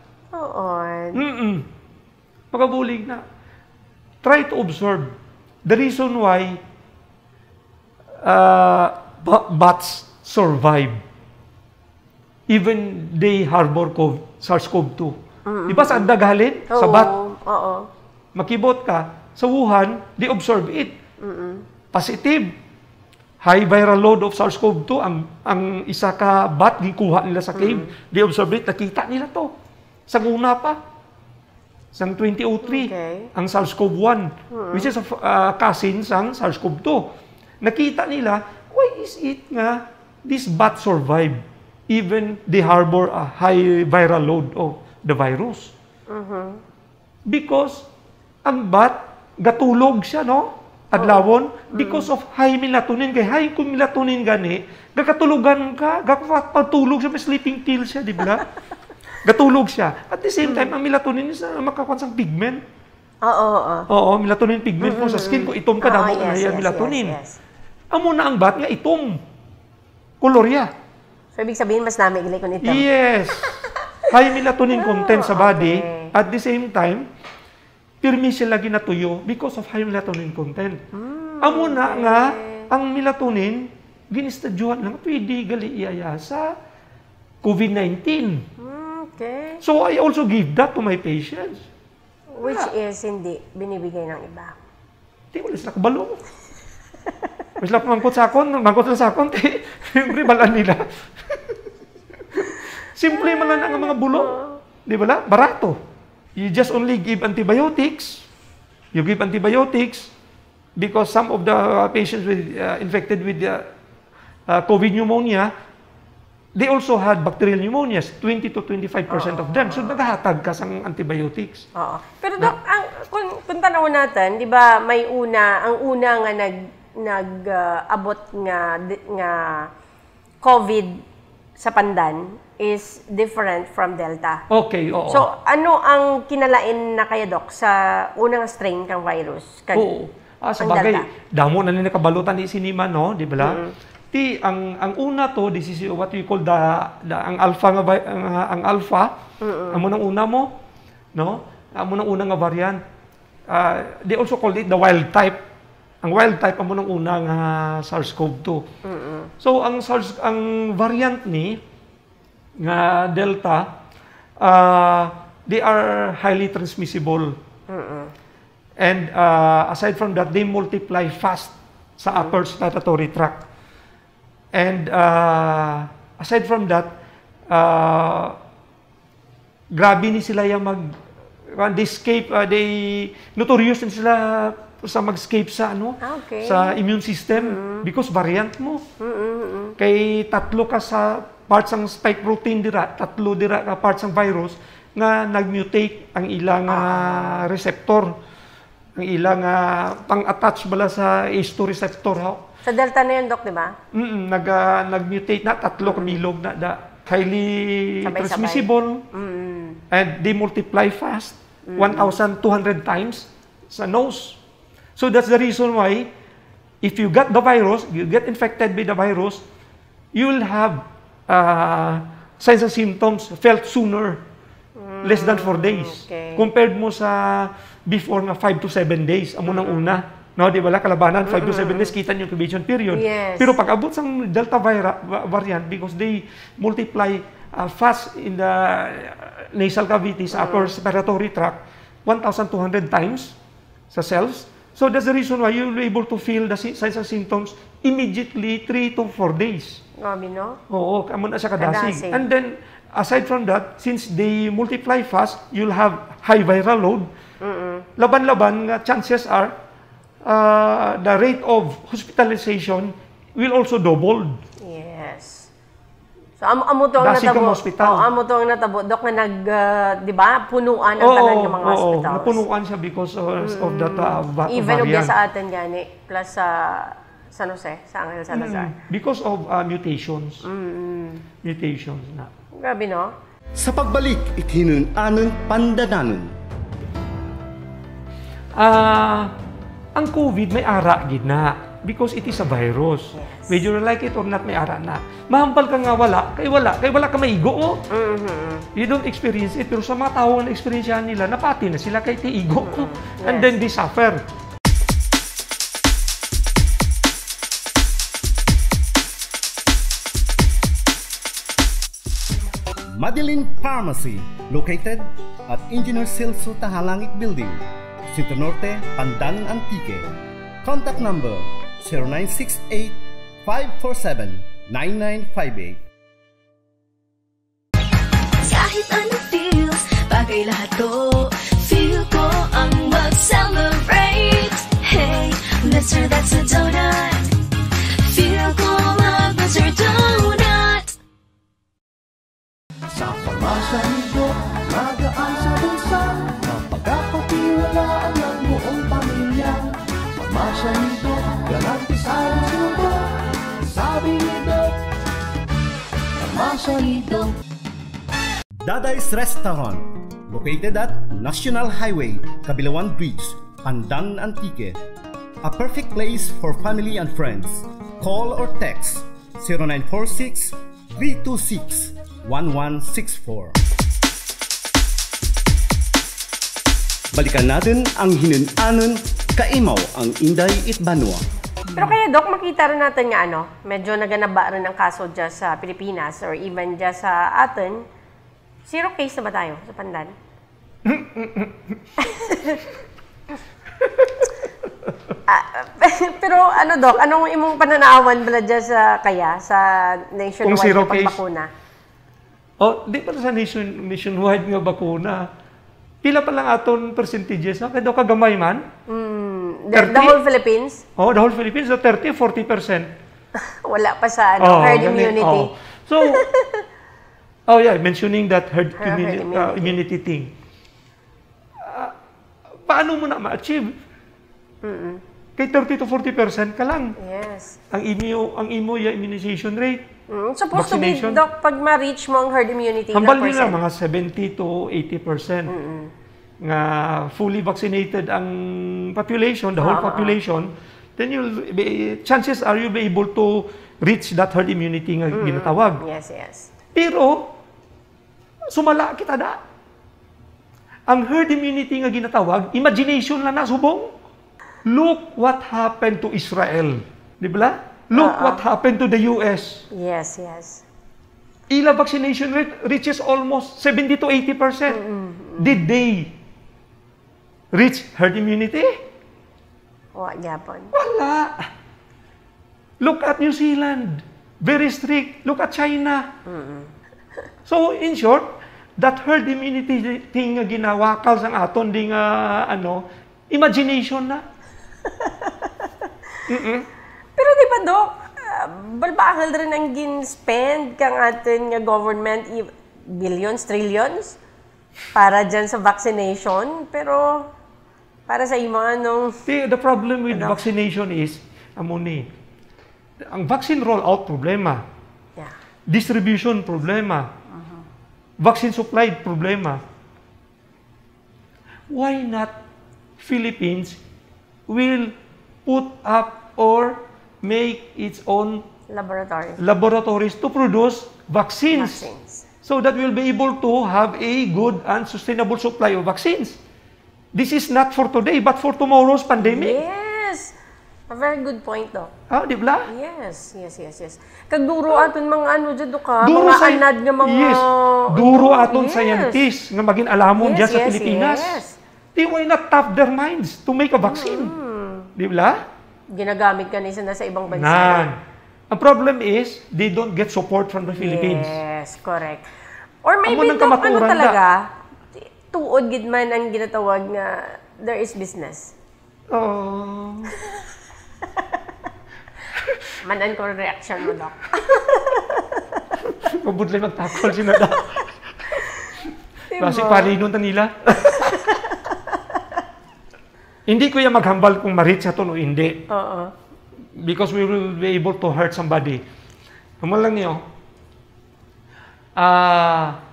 Makabulig na. Try to observe the reason why bats survive even they harbor SARS-CoV-2. Diba sa daghalin? Sa bat? Makibot ka, sa Wuhan, they observe it. Positive. High viral load of SARS-CoV-2 ang isa ka bat gikuha nila sa cave. They observe it, nakita nila to. Sa una pa. Sang 2003, ang SARS-CoV-1, which is a cousin sang SARS-CoV-2. Nakita nila, why is it nga this bat survive even they harbor a high viral load of the virus? Because ang bat, gatulog siya, no? Adlawon, because of high melatonin. Kaya high kung melatonin gani, gakatulugan ka, gakapatulog siya, may sleeping pill siya, di ba? Gatulog siya. At the same time, ang melatonin is makakuha sang pigment. Oo, melatonin pigment po sa skin. Kung itom ka, damo na yan melatonin. Amo na ang bat nga itom. Kolorya. So, ibig sabihin, mas nami gili kung itom. Yes. High melatonin content sa body. At the same time, pirmi siya lagi natuyo because of high melatonin content. Amo na nga, ang melatonin, ginistudyuhan lang, pwede gali iaya sa COVID-19. Okay. So I also give that to my patients. Which is hindi binibigay ng iba. Di mo sila kabalo. Mas lang mangkot sa akon, siyempre balaan nila. Simple man lang ang mga bulong. Di ba la? Barato. You just only give antibiotics. You give antibiotics because some of the patients with infected with COVID pneumonia, they also had bacterial pneumonias, 20 to 25% of them. So naghahatag ka sang antibiotics. Oo. Pero Doc, kung tanawin natin, di ba may ang una nga nag-abot nga COVID sa Pandan is different from Delta. Okay, oo. So, ano ang kinalain na kaya, Doc, sa unang strain kang virus? Oo. Sa bagay, damo na nila kabalutan ni Sinima, no? Di ba la? Ang una to, this is what we call ang alpha ang alpha. Amo nang una mo, no? Amo nang una nga variant. They also call it the wild type. Ang wild type amo nang una nga SARS-CoV-2. So ang variant ni nga Delta, they are highly transmissible. And aside from that, they multiply fast sa upper respiratory tract. And aside from that, grabe ni sila yung they notorious din sila sa mag-escape sa sa immune system because variant mo. Kay tatlo ka sa parts ng spike protein tatlo ka parts ng virus nga nag-mutate ang ilang receptor. Ang ilang pang-attach bala sa ACE2 receptor. Sa Delta na yun, Doc, di ba? Nag-mutate na, tatlo kamilog na highly transmissible. And they multiply fast, 1,200 times sa nose. So that's the reason why, if you get the virus, you get infected by the virus, you will have signs and symptoms felt sooner, less than 4 days. Okay. Compared mo sa before na 5 to 7 days, amo nang una. No, di ba la kalabanan 5 to 7 days kita yung incubation period. Yes. Pero pag abot sang Delta variant because they multiply fast in the nasal cavities, upper respiratory tract, 1,200 times sa cells. So that's the reason why you'll be able to feel the signs and symptoms immediately 3 to 4 days. Grabe, no? Oo, kamo na siya kadasig. And then aside from that, since they multiply fast, you'll have high viral load. Laban-laban, chances are the rate of hospitalization will also double. Yes. So amo to ang natabo. Amo to ang natabo, Dok, nga di ba, punuan ang tanan ng mga hospitals. Napunuan siya because of that variant. Even og sa atin gani plus sa San Jose, sa Angel Salazar. Because of mutations. Mutations na. Grabe, no? Sa pagbalik, itinun-anon pandananon. Ang COVID may ara gid na because it is a virus. Yes. Whether you like it or not, may ara na. Mahampal ka nga wala, kay wala ka maigo mo. You don't experience it, pero sa mga tao na experience nila, napati na sila kay tiigo mo. And then they suffer. Madeline Pharmacy, located at Engineer Celso Tahalangit Building, Sito Norte, Pandan, Antique. Contact number 0968-547-9958. Kahit anong feels, bagay lahat to. Feel ko ang mag-celebrate. Hey, Mr. That's a donut. Feel ko mag-Mr. Donut. Sa pamasa nito, magaan sa bulsa, mapagkakatiwalaan ng buong pamilya. Pamasa nito, garantisado suko, sabi nito, pamasa nito. Daday's Restaurant, located at National Highway, Kabilawan Bridge, Pandan, Antique. A perfect place for family and friends. Call or text 0946-326-1164. Balikan natin ang hinun-anon, kaimaw ang Inday Itbanwa. Pero kaya, Doc, makita rin natin nga, medyo naganaba rin ang kaso dyan sa Pilipinas or even dyan sa atin. 0 case na ba tayo sa Pandan? Pero Doc, anong imong pananawan bala dyan sa nationwide na pagbakuna? Di pa sa nationwide nga bakuna. Pila pa lang aton percentages, no? Kaya kagamay man. The whole Philippines? The whole Philippines, 30-40%. Wala pa sa herd immunity. So, mentioning that herd immunity thing. Paano mo na ma-achieve? Kay 30-40% ka lang. Yes. Ang imo yung immunization rate. Supposed to be, Doc, pag ma-reach mo ang herd immunity, hambal nila mga 70-80%. Nga fully vaccinated ang population, the whole population, then chances are you'll be able to reach that herd immunity nga ginatawag. Yes. Pero, sumala kita da. Ang herd immunity nga ginatawag, imagination lang na subong. Look what happened to Israel. Di ba? Look what happened to the US. Yes. Ila vaccination rate reaches almost 70-80%. Did they reach herd immunity? Wala. Look at New Zealand. Very strict. Look at China. So, in short, that herd immunity thing nga ginawakal sang aton di nga imagination na. Pero di ba, Doc, balbakal rin ang gin-spend kang atin nga government, billions, trillions, para dyan sa vaccination. Pero, para sa imo, The problem with vaccination is, ang vaccine rollout problema. Yeah. Distribution problema. Vaccine supply problema. Why not Philippines will put up or make its own laboratories to produce vaccines. So that we'll be able to have a good and sustainable supply of vaccines. This is not for today, but for tomorrow's pandemic. Yes! A very good point, Doc. Di ba? Yes. Kag duro aton mga dyan, Doc, mga anad nga mga... Yes, duro aton scientists nga maging alamon dyan sa Pilipinas. Why not tap their minds to make a vaccine? Di ba? Ginagamit ka nisa na sa ibang bansa. Ang problem is, they don't get support from the Philippines. Yes, correct. Or maybe, Doc, talaga, tuod gid man ang ginatawag nga there is business. Manan ko reaction mo, Doc. Mabudlay magtakol si Nada. Kasi parinon ta nila. Hindi ko yung maghambal kung ma-reach ato o hindi. Because we will be able to hurt somebody. Hamal lang niyo.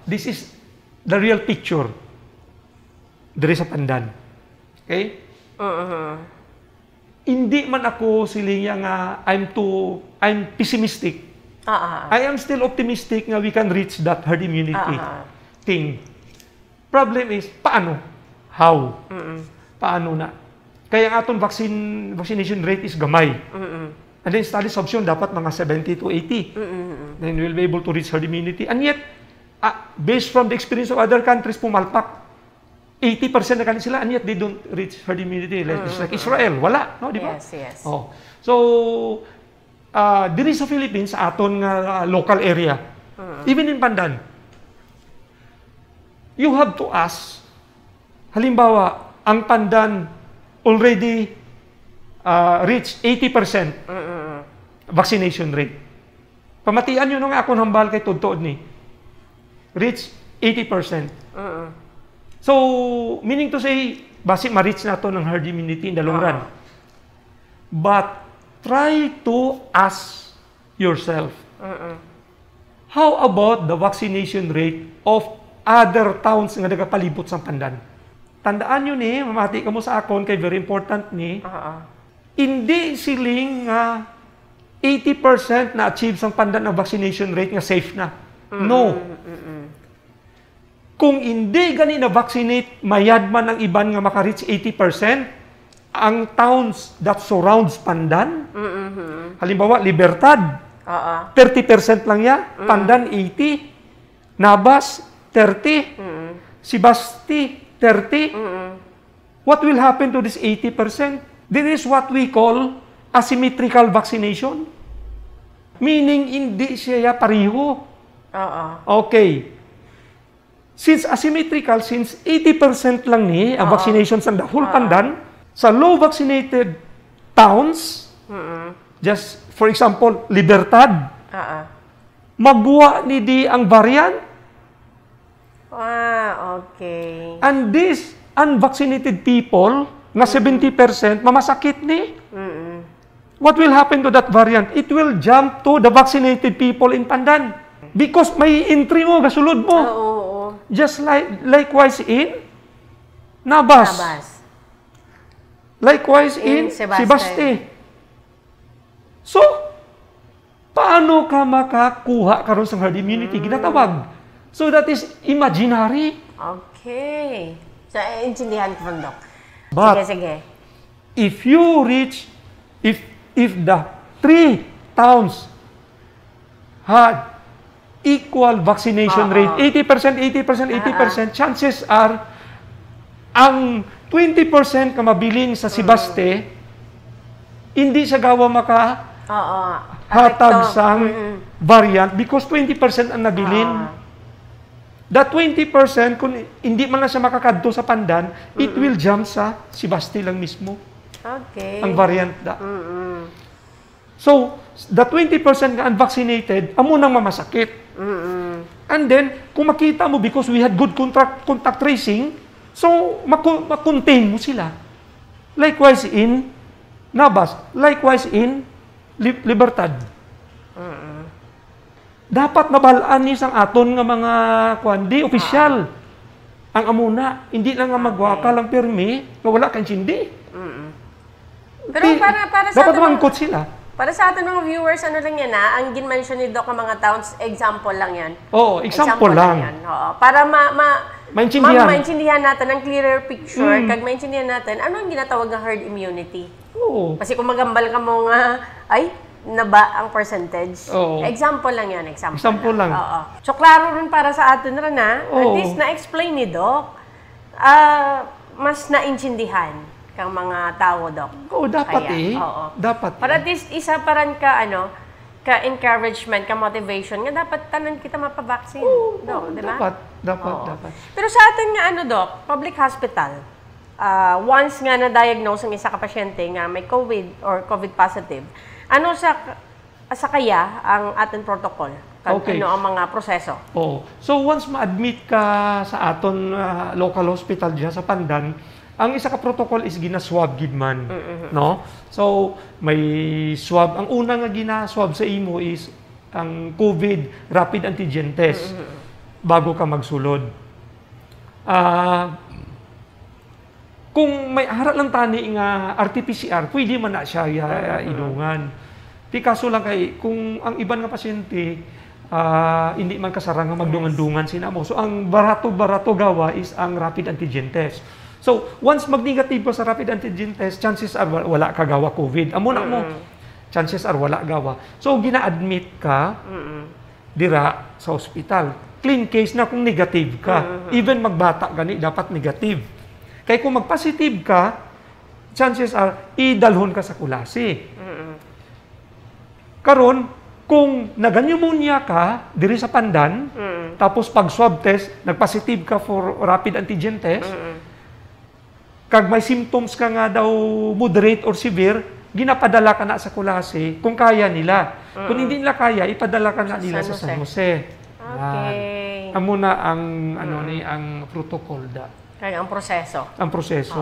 This is the real picture. There is a Pandan. Okay? Hindi man ako siling nga I'm pessimistic. I am still optimistic nga we can reach that herd immunity thing. Problem is, paano? How? Paano na? Kaya ang aton vaccination rate is gamay. And then studies have shown dapat mga 70-80. Then we'll be able to reach herd immunity. And yet, based from the experience of other countries, pumalpak. 80% na kanila sila, and yet they don't reach herd immunity. It's like Israel, wala. No, di ba? Yes. So, diri sa Philippines, sa aton local area, even in Pandan, you have to ask, halimbawa, ang Pandan already reached 80% vaccination rate. Pamatian nyo nung akong hambal kay Tudtod ni. Reach 80%. So, meaning to say, basi ma-reach na to ng herd immunity in the long run. But, try to ask yourself, how about the vaccination rate of other towns nga nagapalibot sa Pandan? Tandaan nyo ni, mamati ka mo sa akon, kay very important ni, hindi siling 80% na achieve sa Pandan ang vaccination rate nga safe na. No. Kung hindi gani na vaccinate, mayad man ang iban nga maka-reach 80%, ang towns that surrounds Pandan, halimbawa, Libertad, 30% lang yan. Pandan, 80. Nabas, 30. Sibasti, 30. What will happen to this 80%? This is what we call asymmetrical vaccination. Meaning, hindi siya pariho. Okay. Since asymmetrical, since 80% lang ni ang vaccination sa whole Pandan, sa low vaccinated towns, just for example, Libertad, magwa ni di ang variant. Okay. And these unvaccinated people, na 70%, mamasakit ni. What will happen to that variant? It will jump to the vaccinated people in Pandan. Because may entry mo, gasulod mo. Just likewise in Nabas. Likewise in Sibasti. So, paano ka makakuha karon sa herd immunity? Ginatawag. So, that is imaginary. Okay. So, intindihan ko, Dok. But, Sige. if you reach, if the 3 towns had equal vaccination rate, 80%, chances are, ang 20% ka mabilin sa Sibasti, hindi siya gawa hatag sang variant because 20% ang nabilin. That 20%, kung hindi man na siya makakadto sa Pandan, it will jump sa Sibasti lang mismo. Okay. Ang variant da. So, the 20% nga unvaccinated, amo nang mamasakit. And then, kung makita mo, because we had good contact tracing, so, makontain mo sila. Likewise in Nabas. Likewise in Libertad. Dapat nabalaan ni sang aton nga mga di opisyal. Ang amuna, hindi lang nga magwaka lang pirmi, nga wala kang sindi. Pero para sa dapat mangkot sila. Para sa atin mga viewers, ano lang yan ang gin-mention ni Doc ang mga towns, example lang yan. Oo, example lang. Yan. Para maintindihan natin ang clearer picture, kag maintindihan natin, ano ang ginatawag ng herd immunity? Oo. Kasi kung magambal ka mo nga, na ba ang percentage? Oo. Example lang yan, Example lang. Oo. So, klaro rin para sa atin rin at least na-explain ni Doc, mas naintindihan kang mga tao, Doc. Oo, dapat Dapat. Para at least isa paran ka, ka-encouragement, ka-motivation, nga dapat tanan kita mapabaksin. Di ba? Dapat. Pero sa atin nga, Doc, public hospital, once nga na-diagnose ang isa ka pasyente nga may COVID or COVID positive, ano sa kaya ang ating protocol? Okay. Ano ang mga proseso? So, once ma-admit ka sa aton local hospital dyan sa Pandan, ang isa ka protocol is gina-swab gidman, no? So, may swab. Ang una nga gina-swab sa imo is ang COVID rapid antigen test bago ka magsulod. Kung may hara lang tani nga RT-PCR, pwede man na siya ilungan. Di kaso lang kay kung ang iban nga pasyente hindi man kasara nga magdungan-dungan sinamo. So, ang barato-barato gawa is ang rapid antigen test. So, once mag-negative sa rapid antigen test, chances are wala ka gawa COVID. Amo na mo. Chances are wala gawa. So, gina-admit ka dira sa hospital. Clean case na kung negative ka. Even magbata gani, dapat negative. Kaya kung mag-positive ka, chances are idalhon ka sa kulasi. Karon, kung nag-pneumonia ka diri sa Pandan, tapos pag swab test, nag-positive ka for rapid antigen test, kag may symptoms ka nga daw moderate or severe, ginapadala ka na sa kulasi kung kaya nila. Kung hindi nila kaya, ipadala ka na nila sa San Jose. Okay. Amo na ang ang protocol da. Kaya ang proseso. Ang proseso.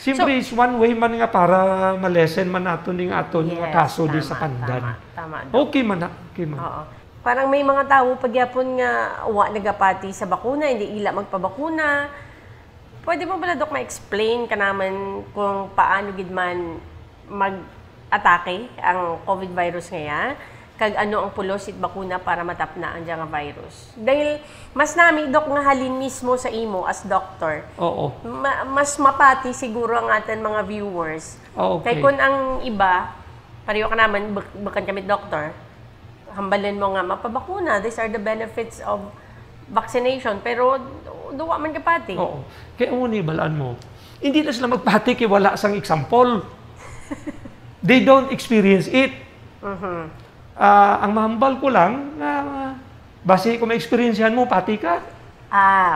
Siyempre, is one way man nga para malesen man nato ning aton nga kaso di sa Pandan. Tama. Okay man. Parang may mga tao pagyapon nga wa nagapati sa bakuna, hindi ila magpabakuna. Pwede mo ba, Doc, ma-explain ka naman kung paano gid man mag-atake ang COVID virus ngayon? kag ano ang pulos it bakuna para matapna ang nga virus. Dahil mas nami dok nga halin mismo sa imo as doctor. Oo. Mas mapati siguro ang atin mga viewers. Okay. Kay kun ang iba, pareho ka naman bukan kami doktor, hambalin mo nga mapabakuna. These are the benefits of vaccination. Pero duwa man kapati. Oo. Kaya ni balaan mo, hindi na sila magpati kay wala sang example. They don't experience it. Ang mahambal ko lang, base kung ma-experiencehan mo, pati ka.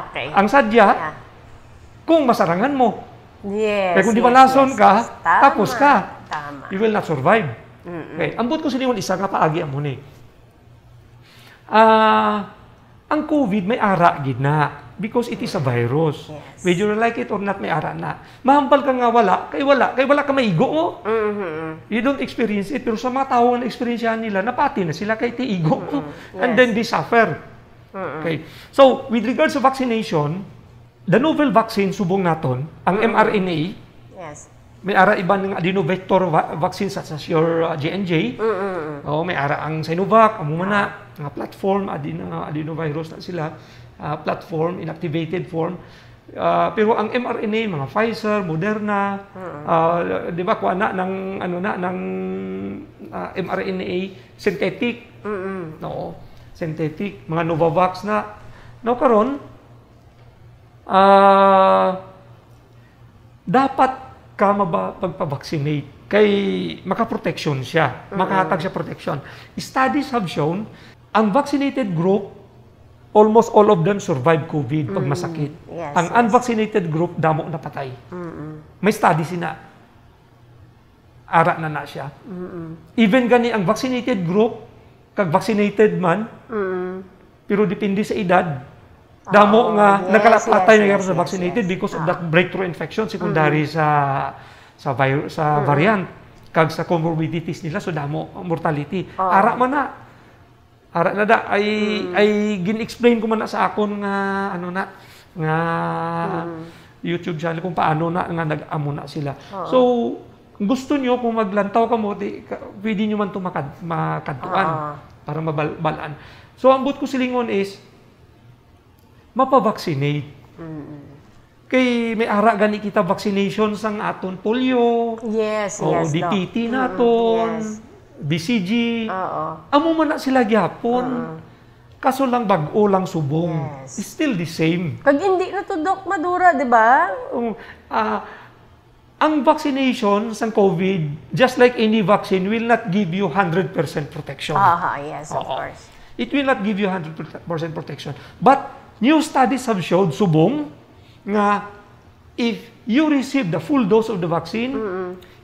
Okay. Ang sadya, Yeah. kung masarangan mo. Yes. Kaya kung di malason ka, Tama. tapos ka. Tama. You will not survive. Okay. Ambot ko sa inyo isa nga paagi mo ni. Ang COVID may ara gid na because it is a virus. Yes. Whether you like it or not, may ara na. Mahambal ka nga wala, kay wala ka maigo mo. You don't experience it, pero sa mga tao na experiencehan nila, napati na sila kay tiigo mo. And then they suffer. Okay. So, with regards to vaccination, the novel vaccine, subong naton, ang mRNA, Yes. may ara iba ng adenovector vaccine such as your J&J. May ara ang Sinovac, amo man na, nga platform, adenovirus na sila, platform, inactivated form. Pero ang mRNA, mga Pfizer, Moderna, di ba, kuha na ng mRNA, synthetic. No, synthetic, mga Novavax na. No, karon, dapat ka pagpa-vaccinate kay makaproteksyon siya, makahatag siya protection. Studies have shown ang vaccinated group, almost all of them survive COVID pag masakit. Yes, Ang unvaccinated group, damo na patay. May study sina. Ara na siya. Even gani ang vaccinated group, kag vaccinated man, pero depende sa edad, damo nga nakalatay na sa vaccinated because of that breakthrough infection secondary sa variant kag sa comorbidities nila, so damo mortality. Ara man na. Ara na da ay gin-explain ko man na sa akon nga YouTube channel kung paano na nga nag-amo na sila. So gusto nyo kung maglantaw ka mo, pwede nyo man ito makadtuan para mabalaan. So ang but ko silingon is mapavaccinate. Kay may ara gani kita vaccination sang aton polio. Yes, O yes, Doc. DPT naton. Yes. BCG. Oo. Amo man na sila gyapon. Kaso lang bag-o lang subong. Yes. It's still the same. Kag hindi na to, Doc, madura, di ba? Ang vaccination sa COVID, just like any vaccine, will not give you 100% protection. Yes, of course. It will not give you 100% protection. But new studies have showed, subong, nga if you receive the full dose of the vaccine,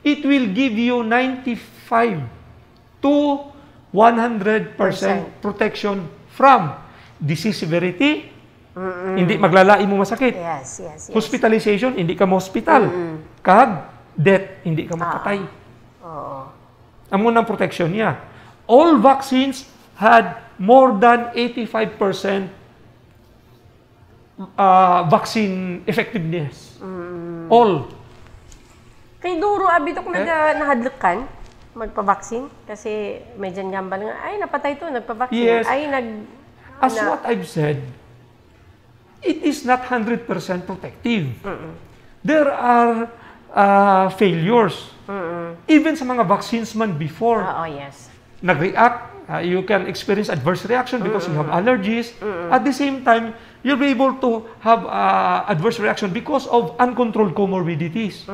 it will give you 95 to 100% protection from disease severity, hindi maglalai mo masakit. Yes. Hospitalization, hindi ka ma-hospital. Kag death, hindi ka mapatay. Amo ng protection niya. All vaccines had more than 85% vaccine effectiveness. All. Kay duro, abi, Doc, nahadlukan magpa-vaccine? Kasi medyo gambal nga, ay, napatay to, nagpa-vaccine. Yes. Ay, As what I've said, it is not 100% protective. There are failures. Even sa mga vaccines man before, yes. nag-react, you can experience adverse reaction because you have allergies. At the same time, you'll be able to have adverse reaction because of uncontrolled comorbidities.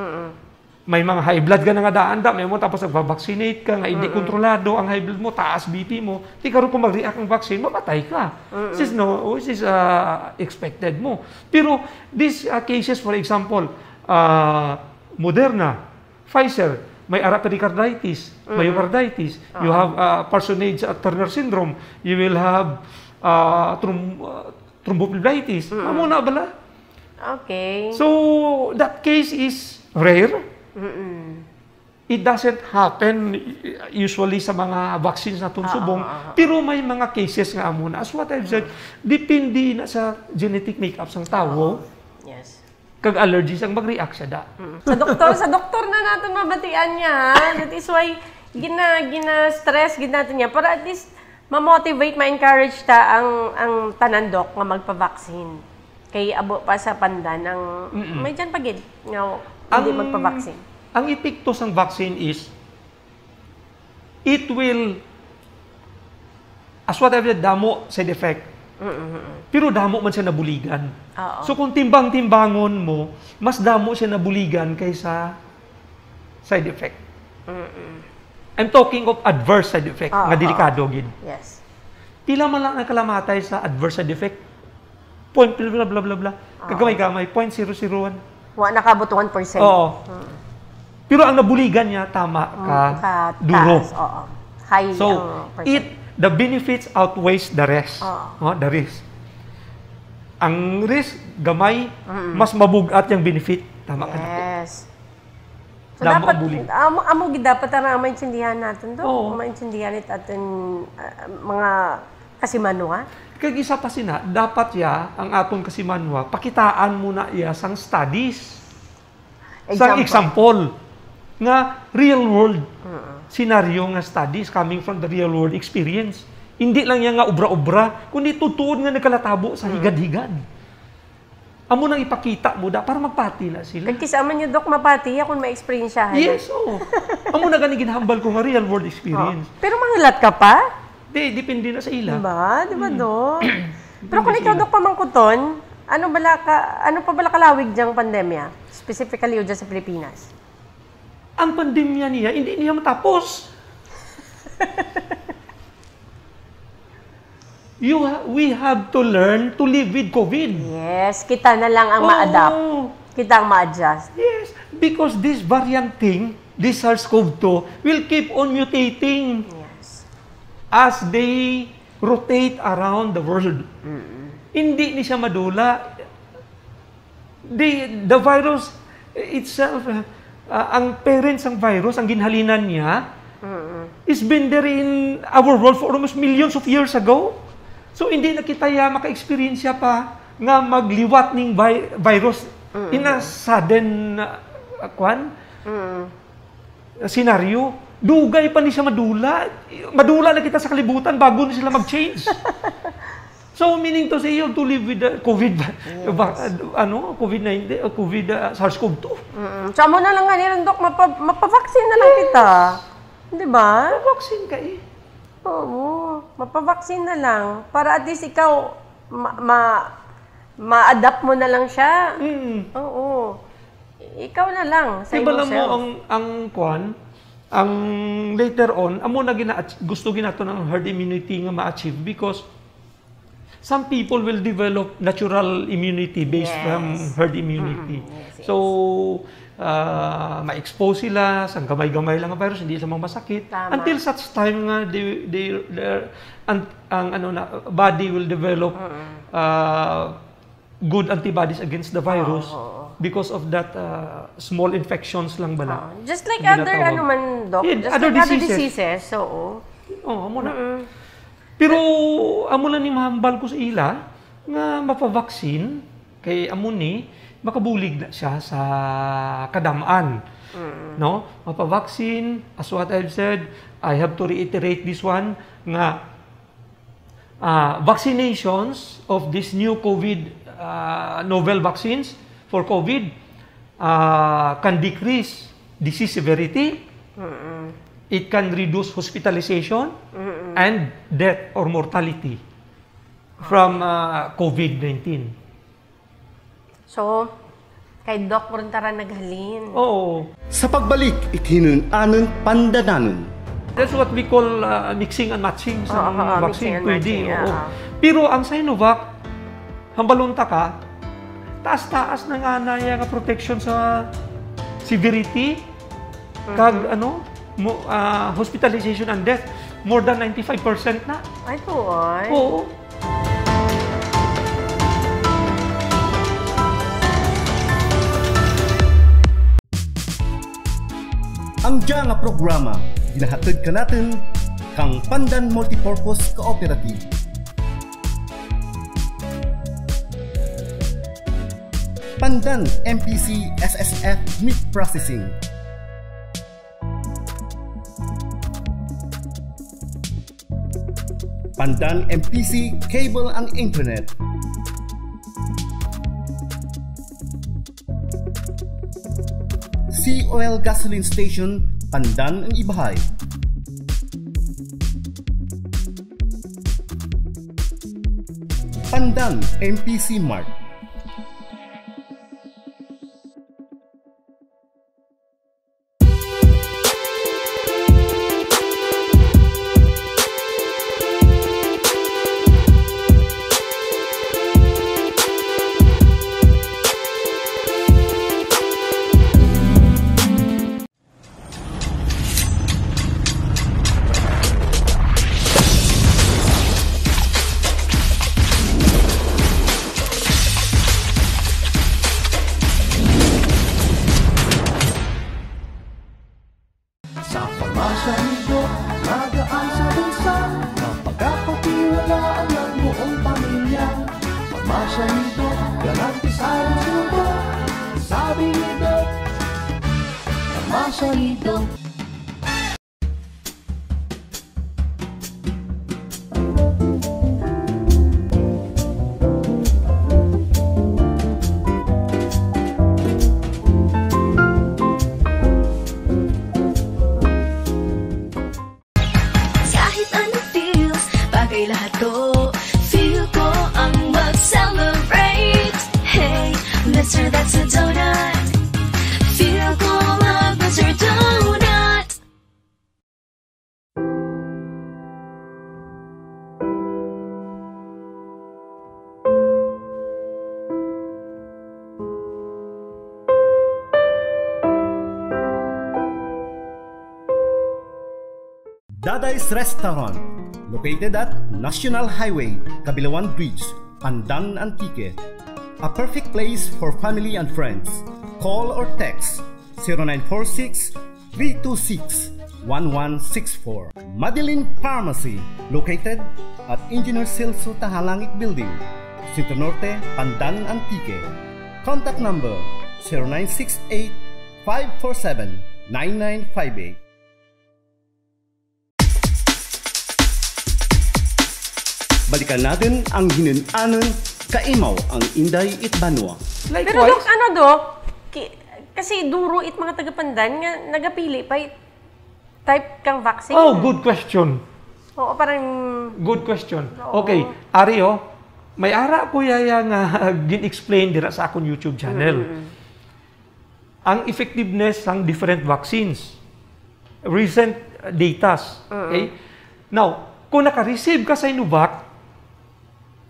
May mga high blood ka na nga daanda, may mo tapos nagpa-vaccinate ka, nga hindi kontrolado ang high blood mo, taas BP mo, di karoon kung mag-react ng vaccine, mamatay ka. This is expected mo. Pero these cases, for example, Moderna, Pfizer, may pericarditis, myocarditis, you have personage Turner syndrome, you will have thrombophlebitis. Amo na bala? Okay. So, that case is rare. It doesn't happen usually sa mga vaccines na subong. Pero may mga cases nga amo na. As what I've said, depende na sa genetic makeup ng tao. Yes. Kag allergies ang mag-react siya da. Sa doktor na natin mabatian niya. That is why gina-stress gid natin niya para at least ma-motivate, ma-encourage ta ang tanan dok nga magpa-vaccine. Kay abo pa sa pandan ang may dyan pagid nga hindi magpa-vaccine. Ang epekto sang vaccine is it will as whatever damo side effect. Pero damo man siya nabuligan. Oo. So kung timbang-timbangon mo, mas damo siya nabuligan kaysa side effect. I'm talking of adverse side effect nga delikado gid. Yes. Pila man lang ang kalamatay sa adverse side effect. Point blah blah blah blah. Kagamay-gamay 0.001. Wa nakabot 1%. Oo. Pero ang nabuligan niya tama ka duro. Taas, oo. High So, the benefits outweighs the rest. The risk. Ang risk, gamay, mas mabugat yung benefit. Tama ka na po. Yes. So, Damo dapat, ang bulig. amo dapat na maintindihan natin to. Oo. Maintindihan it atin mga kasimanwa. Kag isa pa sina, dapat ya, ang atong kasimanwa, pakitaan muna iya sang studies. Sang example. Nga real world scenario nga studies coming from the real world experience. Hindi lang yan nga obra-obra, kundi tutuon nga nagkalatabo sa higad-higad. Amo nang ipakita mo da para magpati na sila. Kagkisama niyo, Dok, mapati kung may experience. Yes, oo. Amo na gani ginhambal ko nga real world experience. Pero mangilat ka pa? Depende na sa ila. Diba, Dok? Pero kung ikaw, Dok, pamangkuton, ano pa bala kalawig diyang pandemya? Specifically o dyan sa Pilipinas? Ang pandemya niya, hindi niya matapos. We have to learn to live with COVID. Yes, kita na lang ang ma-adapt. Kita ang ma-adjust. Yes, because this variant thing, this SARS-CoV-2, will keep on mutating as they rotate around the world. Hindi ni siya madula. The virus itself, ang parents ng virus, ang ginhalinan niya, is been there in our world for almost millions of years ago. So, hindi na kita maka-experience siya pa nga magliwat ng virus in a sudden scenario. Dugay pa ni siya madula. Madula na kita sa kalibutan bago na sila mag-change. So, meaning to say, you have to live with the COVID, COVID-19, SARS-CoV-2. So, amo na lang nga nilang, Dok, mapavaccine na lang kita. Di ba? Vaccine ka eh. Oo, mapavaccine na lang. Para at least ikaw, ma-adapt mo na lang siya. Oo. Ikaw na lang, sa diba imong lang mo ang later on, amo na gusto ginato ng herd immunity nga ma-achieve because some people will develop natural immunity based from herd immunity. So, ma-expose sila, sa gamay-gamay lang ang virus, hindi sa mga masakit. Tama. Until such time nga, body will develop good antibodies against the virus because of that small infections lang bala. Just like other, Dok? Just other like other diseases. diseases, oo. Amo na. Pero, amo lang ni mahambal ko sa ila, nga mapavaccine, kay amo ni, makabulig na siya sa kadamaan. No? Mapavaccine, as what I've said, I have to reiterate this one, nga vaccinations of this new COVID, novel vaccines for COVID, can decrease disease severity, it can reduce hospitalization, and death or mortality from COVID-19. So, kay Doc rin tara naghalin. Oo. Sa pagbalik, ithinunanon pandananon. That's what we call mixing and matching sa vaccine. Mixing and Pwede. matching, Oo. Pero ang Sinovac, hambalunta ka, taas-taas na nga na yung protection sa severity, kag hospitalization and death, more than 95% na. Ay, po ay. Oo. Ang diya nga programa, ginahatid ka natin kang Pandan Multipurpose Cooperative. Pandan MPC SSF Meat Processing. Pandan MPC Cable and Internet. Sea Oil Gasoline Station, Pandan and Ibahay. Pandan MPC Mart. Sa pamasahido, nagaan sa bulsa, mapagkakatiwalaan ng buong pamilya. Pamasahido, garantisadong subo, sabi ni Doc. Pamasahido. Kahit anong feels, bagay lahat to. Feel ko ang mag-celebrate. Hey, Mr. That's a Donut. Feel ko mag-Mr. Donut. Daday's Restaurant, located at National Highway, Kabilawan Bridge, Pandan, Antique. A perfect place for family and friends. Call or text 0946-326-1164. Madeline Pharmacy, located at Engineer Celso Tahalangit Building, Sinto Norte, Pandan, Antique. Contact number 0968-547-9958. Balikan natin ang hinunanan kaimaw ang Inday Itbanwa. Pero Dok, ano Dok? Kasi duro it mga taga-Pandan nga nagapili pa type kang vaccine. Oh, good question. Oo, parang... Good question. Oo. Okay, Ari, may ara ko yaya nga gin-explain dira sa akong YouTube channel. Ang effectiveness ng different vaccines. Recent datas. Okay? Now, kung naka-receive ka sa Sinovac,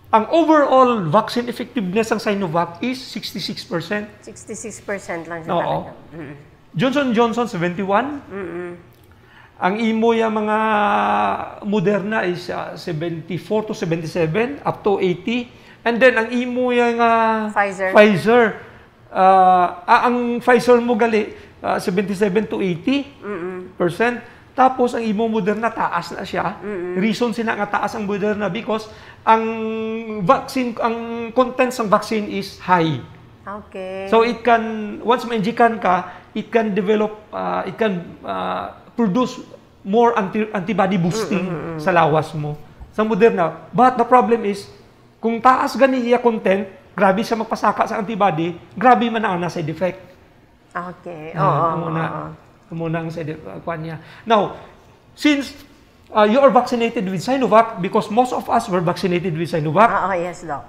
ang overall vaccine effectiveness ng Sinovac is 66%. 66% lang siya Oo. talaga. Johnson Johnson, 71. Ang imo yung mga Moderna is 74 to 77, up to 80. And then, ang imo yung Pfizer. Ang Pfizer mo gali, 77 to 80%. Tapos, ang imo Moderna, taas na siya. Reason sina nga taas ang Moderna because ang vaccine, ang contents ng vaccine is high. Okay. So, it can, once ma-injikan ka, it can develop, it can produce more antibody boosting sa lawas mo. Sa Moderna. But the problem is, kung taas ganiya content, grabe siya magpasaka sa antibody, grabe man ang side effect. Okay. Muna ang side effect niya. Now, since you are vaccinated with Sinovac, because most of us were vaccinated with Sinovac, Yes, Doc.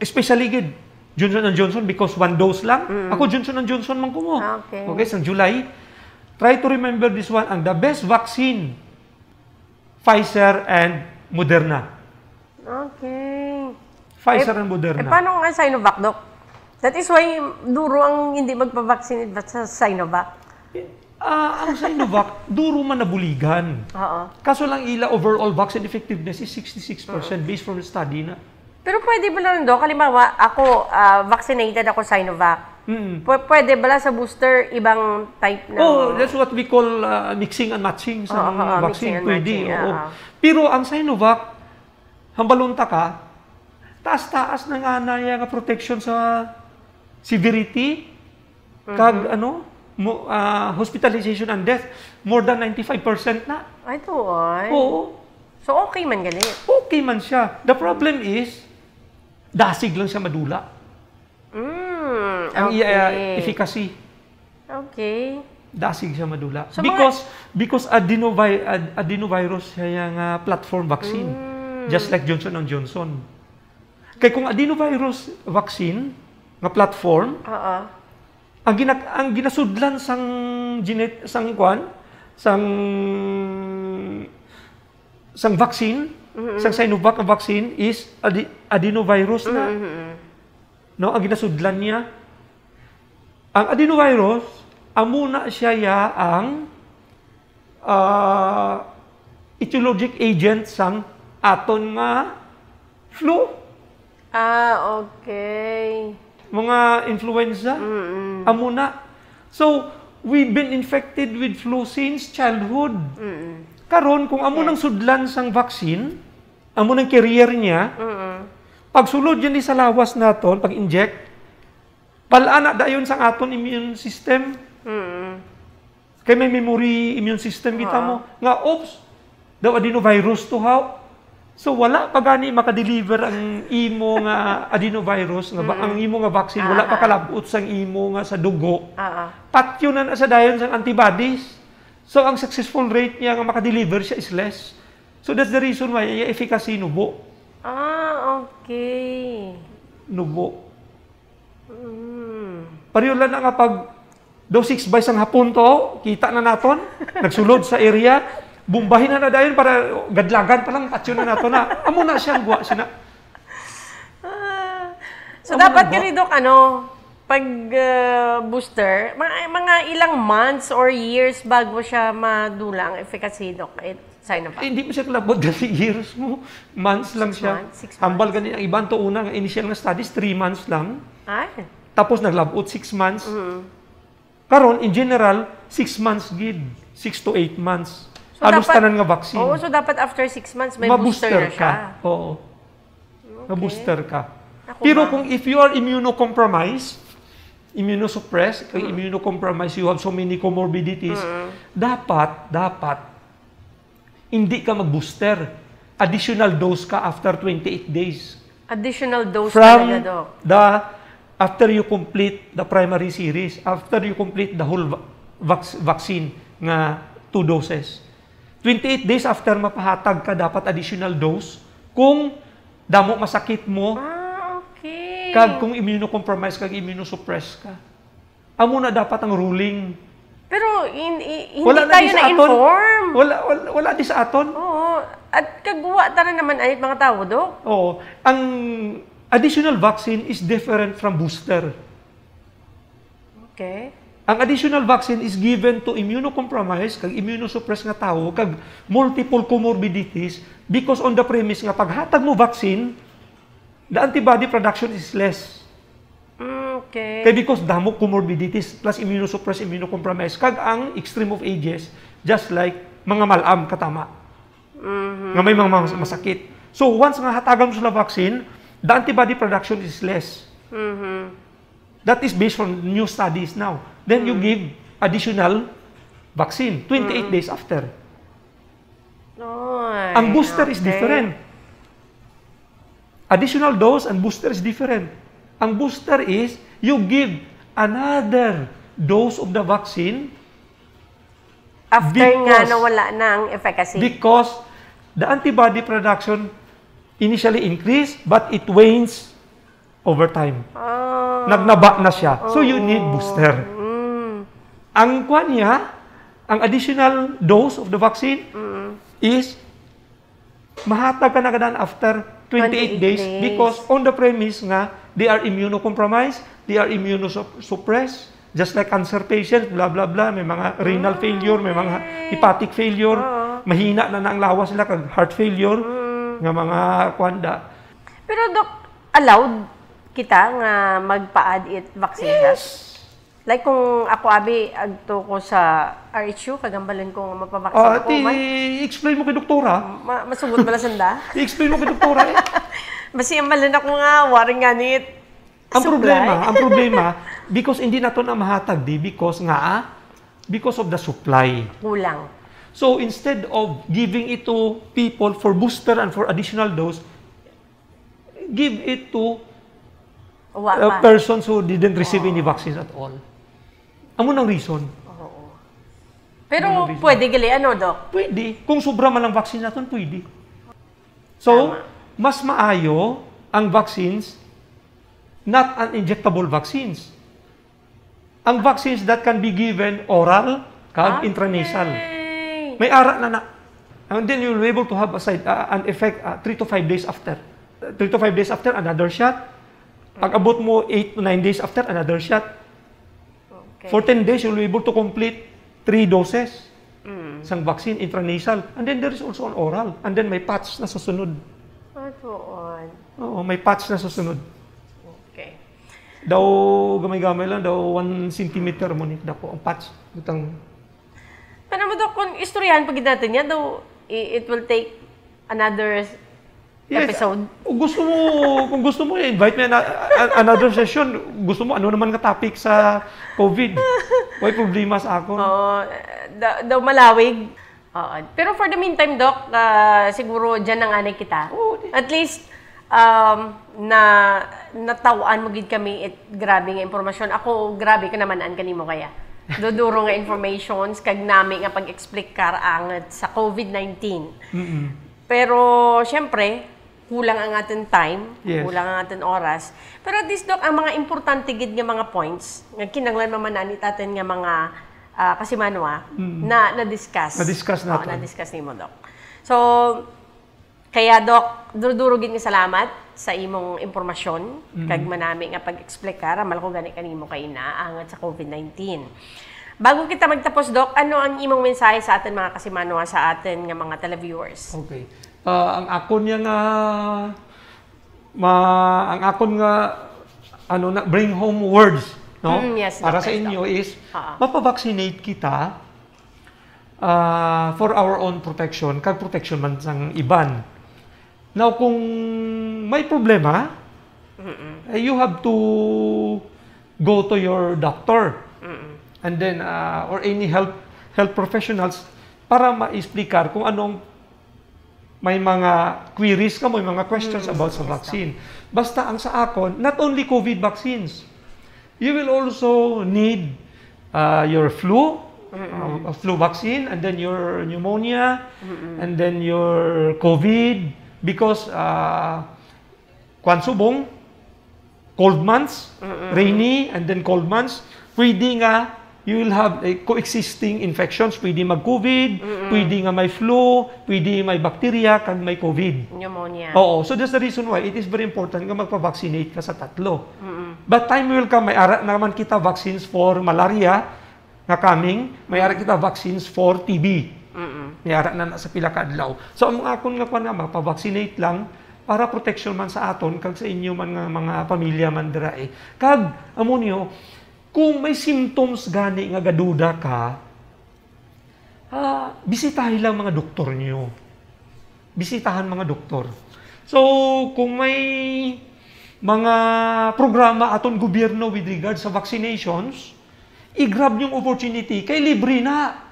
especially gid Johnson & Johnson because one dose lang. Ako Johnson & Johnson man ko mo. Okay. Okay, sa July. Try to remember this one. Ang the best vaccine, Pfizer and Moderna. Okay. Pfizer and Moderna. Paano nga Sinovac, Doc? That is why duro ang hindi magpa-vaccinate sa Sinovac. Ang Sinovac, duro man nabuligan. Oo. Kaso lang ila overall vaccine effectiveness is 66% based from the study na. Pero pwede ba lang, Doc? Halimbawa, ako, vaccinated ako Sinovac. Pwede ba lang sa booster ibang type na? Oh, that's what we call mixing and matching sa vaccine. Mixing and Pwede. matching, Oo. Pero ang Sinovac, hambalunta ka, taas-taas na nga na yung protection sa severity, kag hospitalization and death, more than 95% na. Ay, tuoy. Oo. So, okay man gali. Okay man siya. The problem is, dasig lang siya madula. Ang Okay. efficacy, Okay. dasig siya madula. So, because adenovirus siya yung platform vaccine. Just like Johnson & Johnson. Kaya kung adenovirus vaccine, nga platform, Oo. ang ginasudlan sang vaccine, sang Sinovac na vaccine is adenovirus na. No, ang ginasudlan niya. Ang adenovirus, amuna siya ang etiologic agent sang aton nga flu, Okay. mga influenza, amuna. So, we've been infected with flu since childhood. Karon kung amo nang sudlan sang vaccine, amo nang carrier niya, pag sulod yan sa lawas naton, pag inject, palana dayon sang aton immune system. Kaya may memory immune system kita mo. Nga, oops, daw adenovirus to how? So wala pa gani makadeliver ang imo nga adenovirus, ang imo nga vaccine, wala pa kalabot sang imo nga sa dugo. Patyo na sa dayon sang antibodies. So, ang successful rate niya nga makadeliver siya is less. So, that's the reason why yung efficacy nubo. Okay. Nubo. Pareho lang na nga pag daw 6 by sang hapon to, kita na naton, nagsulod sa area, bumbahin na dayon para gadlagan pa lang, patyo na nato na. Amo na siyang guwa sina. So, dapat gani, Dok, pag booster, mga ilang months or years bago siya madula ang efficacy, Dok, Sinovac? Hindi mo siya kalabot kasi years mo. Months lang siya. 6 months. Hambal gani ang iban to una, initial nga studies, 3 months lang. Ay. Tapos naglabot 6 months. Karon in general, 6 months gid. 6 to 8 months. So, Halos dapat- tanan nga vaccine. Oo, so dapat after 6 months may booster na siya. ka. Oo. Ma-booster ka. Ako Pero ba? kung if you are immunocompromised, immunosuppressed, kung immunocompromised, you have so many comorbidities, dapat, hindi ka mag-booster. Additional dose ka after 28 days. Additional dose From talaga, Dok. after you complete the primary series, after you complete the whole vaccine nga 2 doses. 28 days after mapahatag ka, dapat additional dose. Kung damo masakit mo, Okay. kag kung immunocompromised kag immunosuppressed ka. Amo na dapat ang ruling. Pero hindi Wala na tayo di sa aton. na-inform. Wala di sa aton. Oo. At kagwa tara naman ay mga tao, Dok. Oo. Ang additional vaccine is different from booster. Okay. Ang additional vaccine is given to immunocompromised kag immunosuppressed nga tao kag multiple comorbidities because on the premise nga paghatag mo vaccine, the antibody production is less. Okay. Kaya because damo comorbidities plus immunosuppressed, immunocompromised kag ang extreme of ages just like mga malam katama. Nga may mga masakit. So once nga hatagan mo sila vaccine, the antibody production is less. That is based on new studies now. Then you give additional vaccine 28 days after. Ang booster is different. Additional dose and booster is different. Ang booster is you give another dose of the vaccine After nga because- nawala ng efficacy. because the antibody production initially increased but it wanes over time. Nagnaba na siya. So you need booster. Ang kwan niya, ang additional dose of the vaccine is mahatag ka na kadan after 28 days because on the premise nga they are immunocompromised, they are immunosuppressed, just like cancer patients, blah blah blah, may mga renal failure, may mga hepatic failure, mahina na ang lawas nila kag heart failure, nga mga kwanda. Pero Dok, allowed kita nga magpa-add-it vaccine siya? Like kung ako abi agto ko sa RHU kagambalan ko nga mapavaksin ako man. I-explain mo kay doktora. Masugot bala sanda. I-explain mo kay doktora eh. Basi amalan ako nga waring ganit. Ang problema, because hindi na ito na mahatag, because of the supply. Kulang. So instead of giving it to people for booster and for additional dose, give it to persons who didn't receive any vaccines at all. Amo nang reason. Pero pwede gali, Doc? Pwede. Kung sobra man ang vaccine natin, pwede. So, mas maayo ang vaccines, not uninjectable vaccines. Ang vaccines that can be given oral, kag intranasal. May ara na. And then you'll be able to have an effect 3 to 5 days after. 3 to 5 days after, another shot. Pag abot mo 8 to 9 days after, another shot. Okay. For 10 days, you'll be able to complete 3 doses. Isang vaccine, intranasal. And then there is also an oral. And then may patch na susunod. Oo, may patch na susunod. Okay. Daw, gamay-gamay lang, daw 1 centimeter mo ni dako ang patch. Pero mo, Doc, kung istoryahan pag natin yan, daw, it will take another episode. Kung gusto mo, invite me another session. Gusto mo, ano naman ka topic sa COVID? May problema sa ako. Daw malawig. Pero for the meantime, Doc, siguro dyan ang anay kita. At least, natawaan mo gid kami grabe nga impormasyon. Ako, grabe ka naman kanimo kaya. Duduro nga informations, kag nami nga pag-explain angat sa COVID-19. Pero, syempre, kulang ang ating time, kulang ang ating oras. Pero at least, Doc, ang mga importante gid nga mga points, nga kinanglan mamananit atin nga mga kasimanwa, na-discuss. Na-discuss natin. Na-discuss ni mo, Doc. So, kaya, Doc, duro-duro gid nga salamat sa imong impormasyon, kag manami nga pag-explain ka, ramal ko gani kanimo kay naangat sa COVID-19. Bago kita magtapos, Doc, ano ang imong mensahe sa atin mga kasimanwa, sa atin nga mga televiewers? Okay. Ang akon nga bring home words, no? Yes, para Doc, sa inyo is mapavaccinate kita for our own protection, kag protection man sang iban. Now, kung may problema, you have to go to your doctor and then or any health professionals para ma-explicar kung anong may mga queries ka mo, may mga questions about sa vaccine. Basta ang sa akon, not only COVID vaccines, you will also need your flu vaccine, and then your pneumonia, and then your COVID, because subong, cold months, rainy, and then cold months, pwede nga you will have coexisting infections. Pwede mag-COVID, pwede nga may flu, pwede may bacteria, kag may COVID. Pneumonia. Oo. So that's the reason why it is very important nga magpa-vaccinate ka sa tatlo. But time will come, may ara naman kita vaccines for malaria nga coming, may ara kita vaccines for TB. May ara na sa pila ka adlaw. So ang akon nga pa magpa-vaccinate lang para protection man sa aton, kag sa inyo man nga mga pamilya man dira Kag, amo niyo, kung may symptoms gani nga gaduda ka, bisitahin lang mga doktor niyo. Bisitahan mga doktor. So, kung may mga programa aton gobyerno with regards sa vaccinations, i-grab yung opportunity, kay libre na.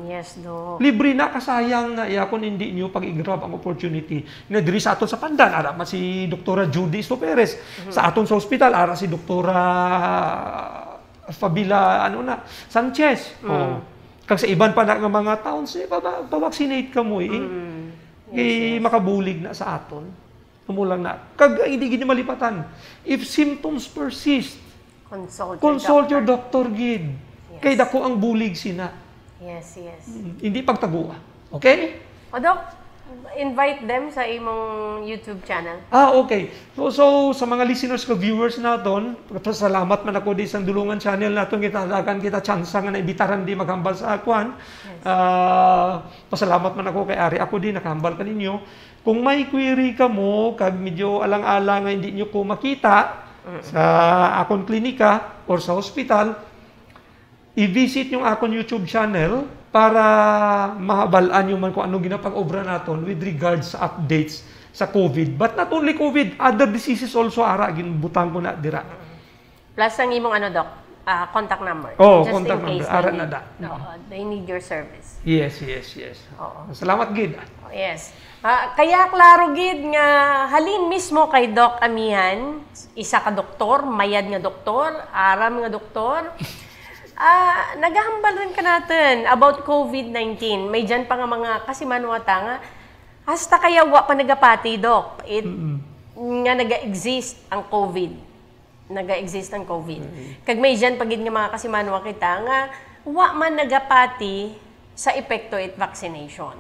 Yes, Doc. Libre na, kasayang na kung hindi nyo pag-i-grab ang opportunity. Na diri sa aton sa Pandan, ara man si Dr. Judy Isto Perez. Sa aton sa ospital, ara si Dr. Fabila Sanchez. Kag sa iban pa na nga mga towns, pa-vaccinate ka mo makabulig na sa aton. Tumulang na. Kag hindi gini malipatan. If symptoms persist, consult your doctor gid. Kay dako ang bulig sina. Yes. Hindi pagtagua. Okay? O, Doc, invite them sa imong YouTube channel. Okay. So sa mga listeners ko, viewers naton, salamat man ako di sa Dulungan channel naton, kita chance nga na ibitaran di maghambal sa akwan. Pasalamat man ako kay Ari. Ako din nakahambal ka ninyo. Kung may query ka mo, kag medyo alang-alang nga hindi nyo ko makita sa akong klinika or sa hospital, i-visit yung akong YouTube channel para mahabalaan nyo man kung anong ginapag-obra naton with regards sa updates sa COVID. But not only COVID, other diseases also ara ginbutang ko na dira. Plus ang imong Doc, contact number. Oh, just contact in case number. Ara they na need, da. they need your service. Yes. Oo. Salamat gid. Yes. Kaya klaro gid nga halin mismo kay Doc Amihan, isa ka doktor, mayad nga doktor, aram nga doktor. Naghahambal rin ka natin about COVID-19. May dyan pa nga mga kasimanwata nga hasta kaya wa pa nagapati, Doc. Nga naga-exist ang COVID. Kag may dyan pagid nga mga kasimanwa kita nga wa man nagapati sa epekto it vaccination.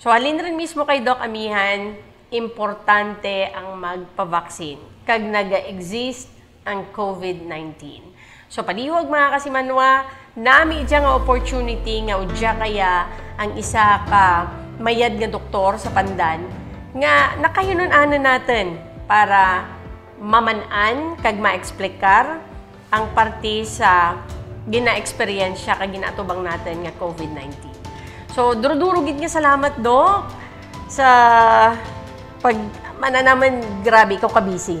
So, halin rin mismo kay Doc Amihan, importante ang magpa-vaccine kag naga-exist ang COVID-19. So, palihog mga kasimanwa, nami dyan nga opportunity nga udya kaya ang isa ka mayad nga doktor sa Pandan nga nakahinunanan natin para mamanan kag ma-explikar ang parte sa gina-experiensya kag ginatubang natin nga COVID-19. So, duro-duro gid nga salamat, Doc, sa pag mananaman, grabe, ikaw ka-busy.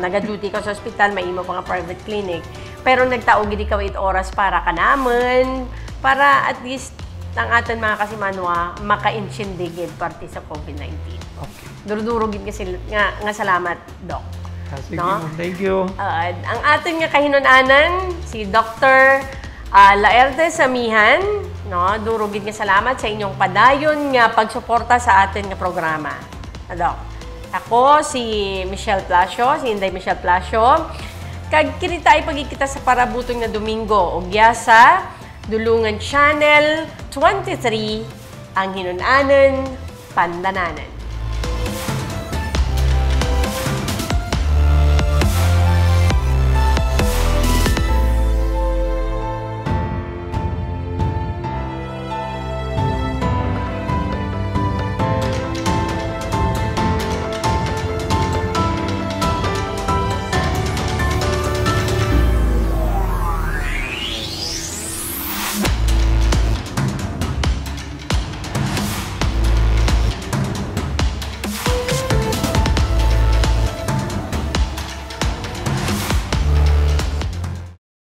Naga-duty ka sa ospital, may imo pa nga private clinic. Pero nagtaog gid ikaw 8 oras para ka naman, para at least ang atin mga kasimanwa maka-insindigid parte sa COVID-19. Okay. Duro-duro gid nga salamat, Doc. Sige, thank you. Ang atin nga kahinunanan, si Dr. Laertes Amihan, no? Duro gid nga salamat sa inyong padayon nga pagsuporta sa atin nga programa. Doc. Ako si Michelle Plasio, si Inday Michelle Plasio. Kag kinita ay pagkikita sa parabutong na Domingo ug sa Dulungan Channel 23 ang hinunanan Pandananan.